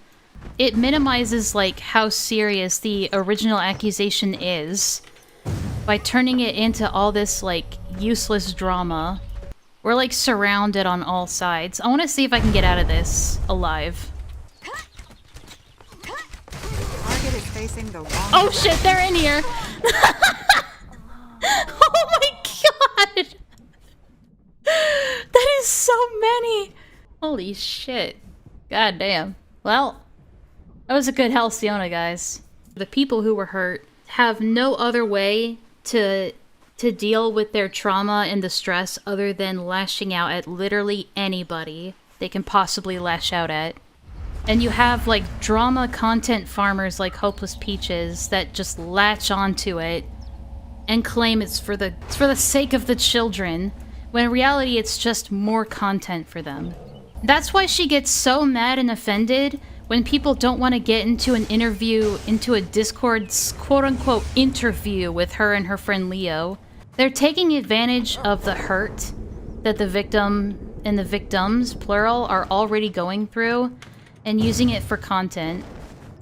It minimizes, like, how serious the original accusation is by turning it into all this, like, useless drama. We're, like, surrounded on all sides. I want to see if I can get out of this alive. Oh shit, they're in here! Oh my god! That is so many! Holy shit. God damn. Well, that was a good Halcyona, guys. The people who were hurt have no other way to deal with their trauma and the stress other than lashing out at literally anybody they can possibly lash out at. And you have, like, drama content farmers like Hopeless Peaches that just latch onto it and claim it's for the sake of the children, when in reality it's just more content for them. That's why she gets so mad and offended when people don't want to get into an interview, into a Discord's quote-unquote interview with her and her friend Leo. They're taking advantage of the hurt that the victim and the victims, plural, are already going through, and using it for content.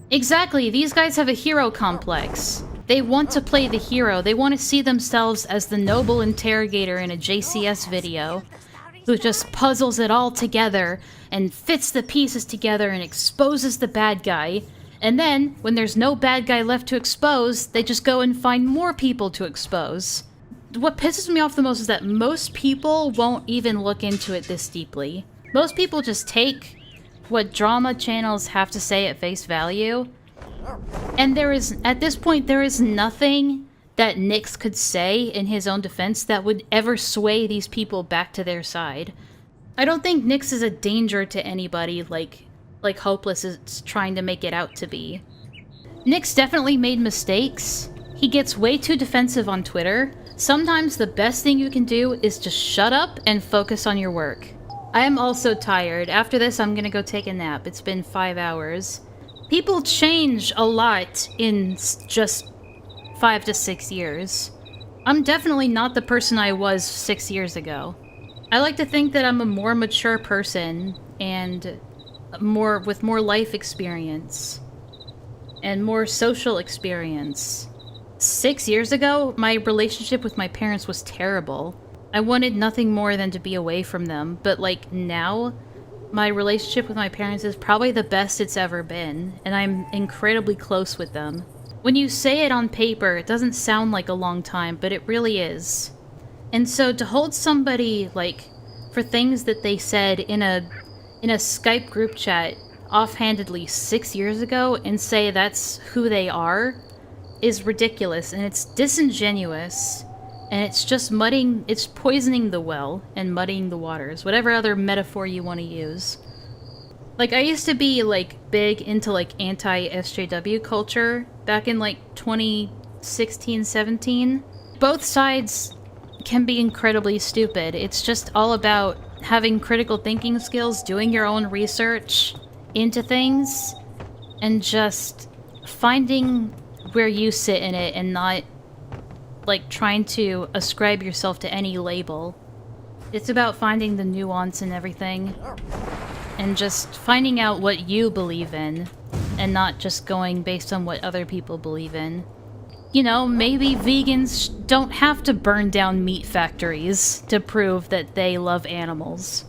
Exactly, these guys have a hero complex. They want to play the hero. They want to see themselves as the noble interrogator in a JCS video who just puzzles it all together and fits the pieces together and exposes the bad guy. And then, when there's no bad guy left to expose, they just go and find more people to expose. What pisses me off the most is that most people won't even look into it this deeply. Most people just take what drama channels have to say at face value, and at this point, there is nothing that Nyx could say in his own defense that would ever sway these people back to their side. I don't think Nyx is a danger to anybody like Hopeless is trying to make it out to be. Nyx definitely made mistakes. He gets way too defensive on Twitter. Sometimes the best thing you can do is just shut up and focus on your work. I am also tired. After this, I'm gonna go take a nap. It's been 5 hours. People change a lot in just 5 to 6 years. I'm definitely not the person I was 6 years ago. I like to think that I'm a more mature person and with more life experience and more social experience. 6 years ago, my relationship with my parents was terrible. I wanted nothing more than to be away from them, but like now, my relationship with my parents is probably the best it's ever been, and I'm incredibly close with them. When you say it on paper, it doesn't sound like a long time, but it really is. And so to hold somebody, like, for things that they said in a Skype group chat offhandedly 6 years ago and say that's who they are is ridiculous, and it's disingenuous. And it's just it's poisoning the well and muddying the waters, whatever other metaphor you want to use. Like, I used to be, like, big into, like, anti-SJW culture back in, like, 2016, 17. Both sides can be incredibly stupid. It's just all about having critical thinking skills, doing your own research into things, and just finding where you sit in it and not, like, trying to ascribe yourself to any label. It's about finding the nuance in everything. And just finding out what you believe in, and not just going based on what other people believe in. You know, maybe vegans don't have to burn down meat factories to prove that they love animals.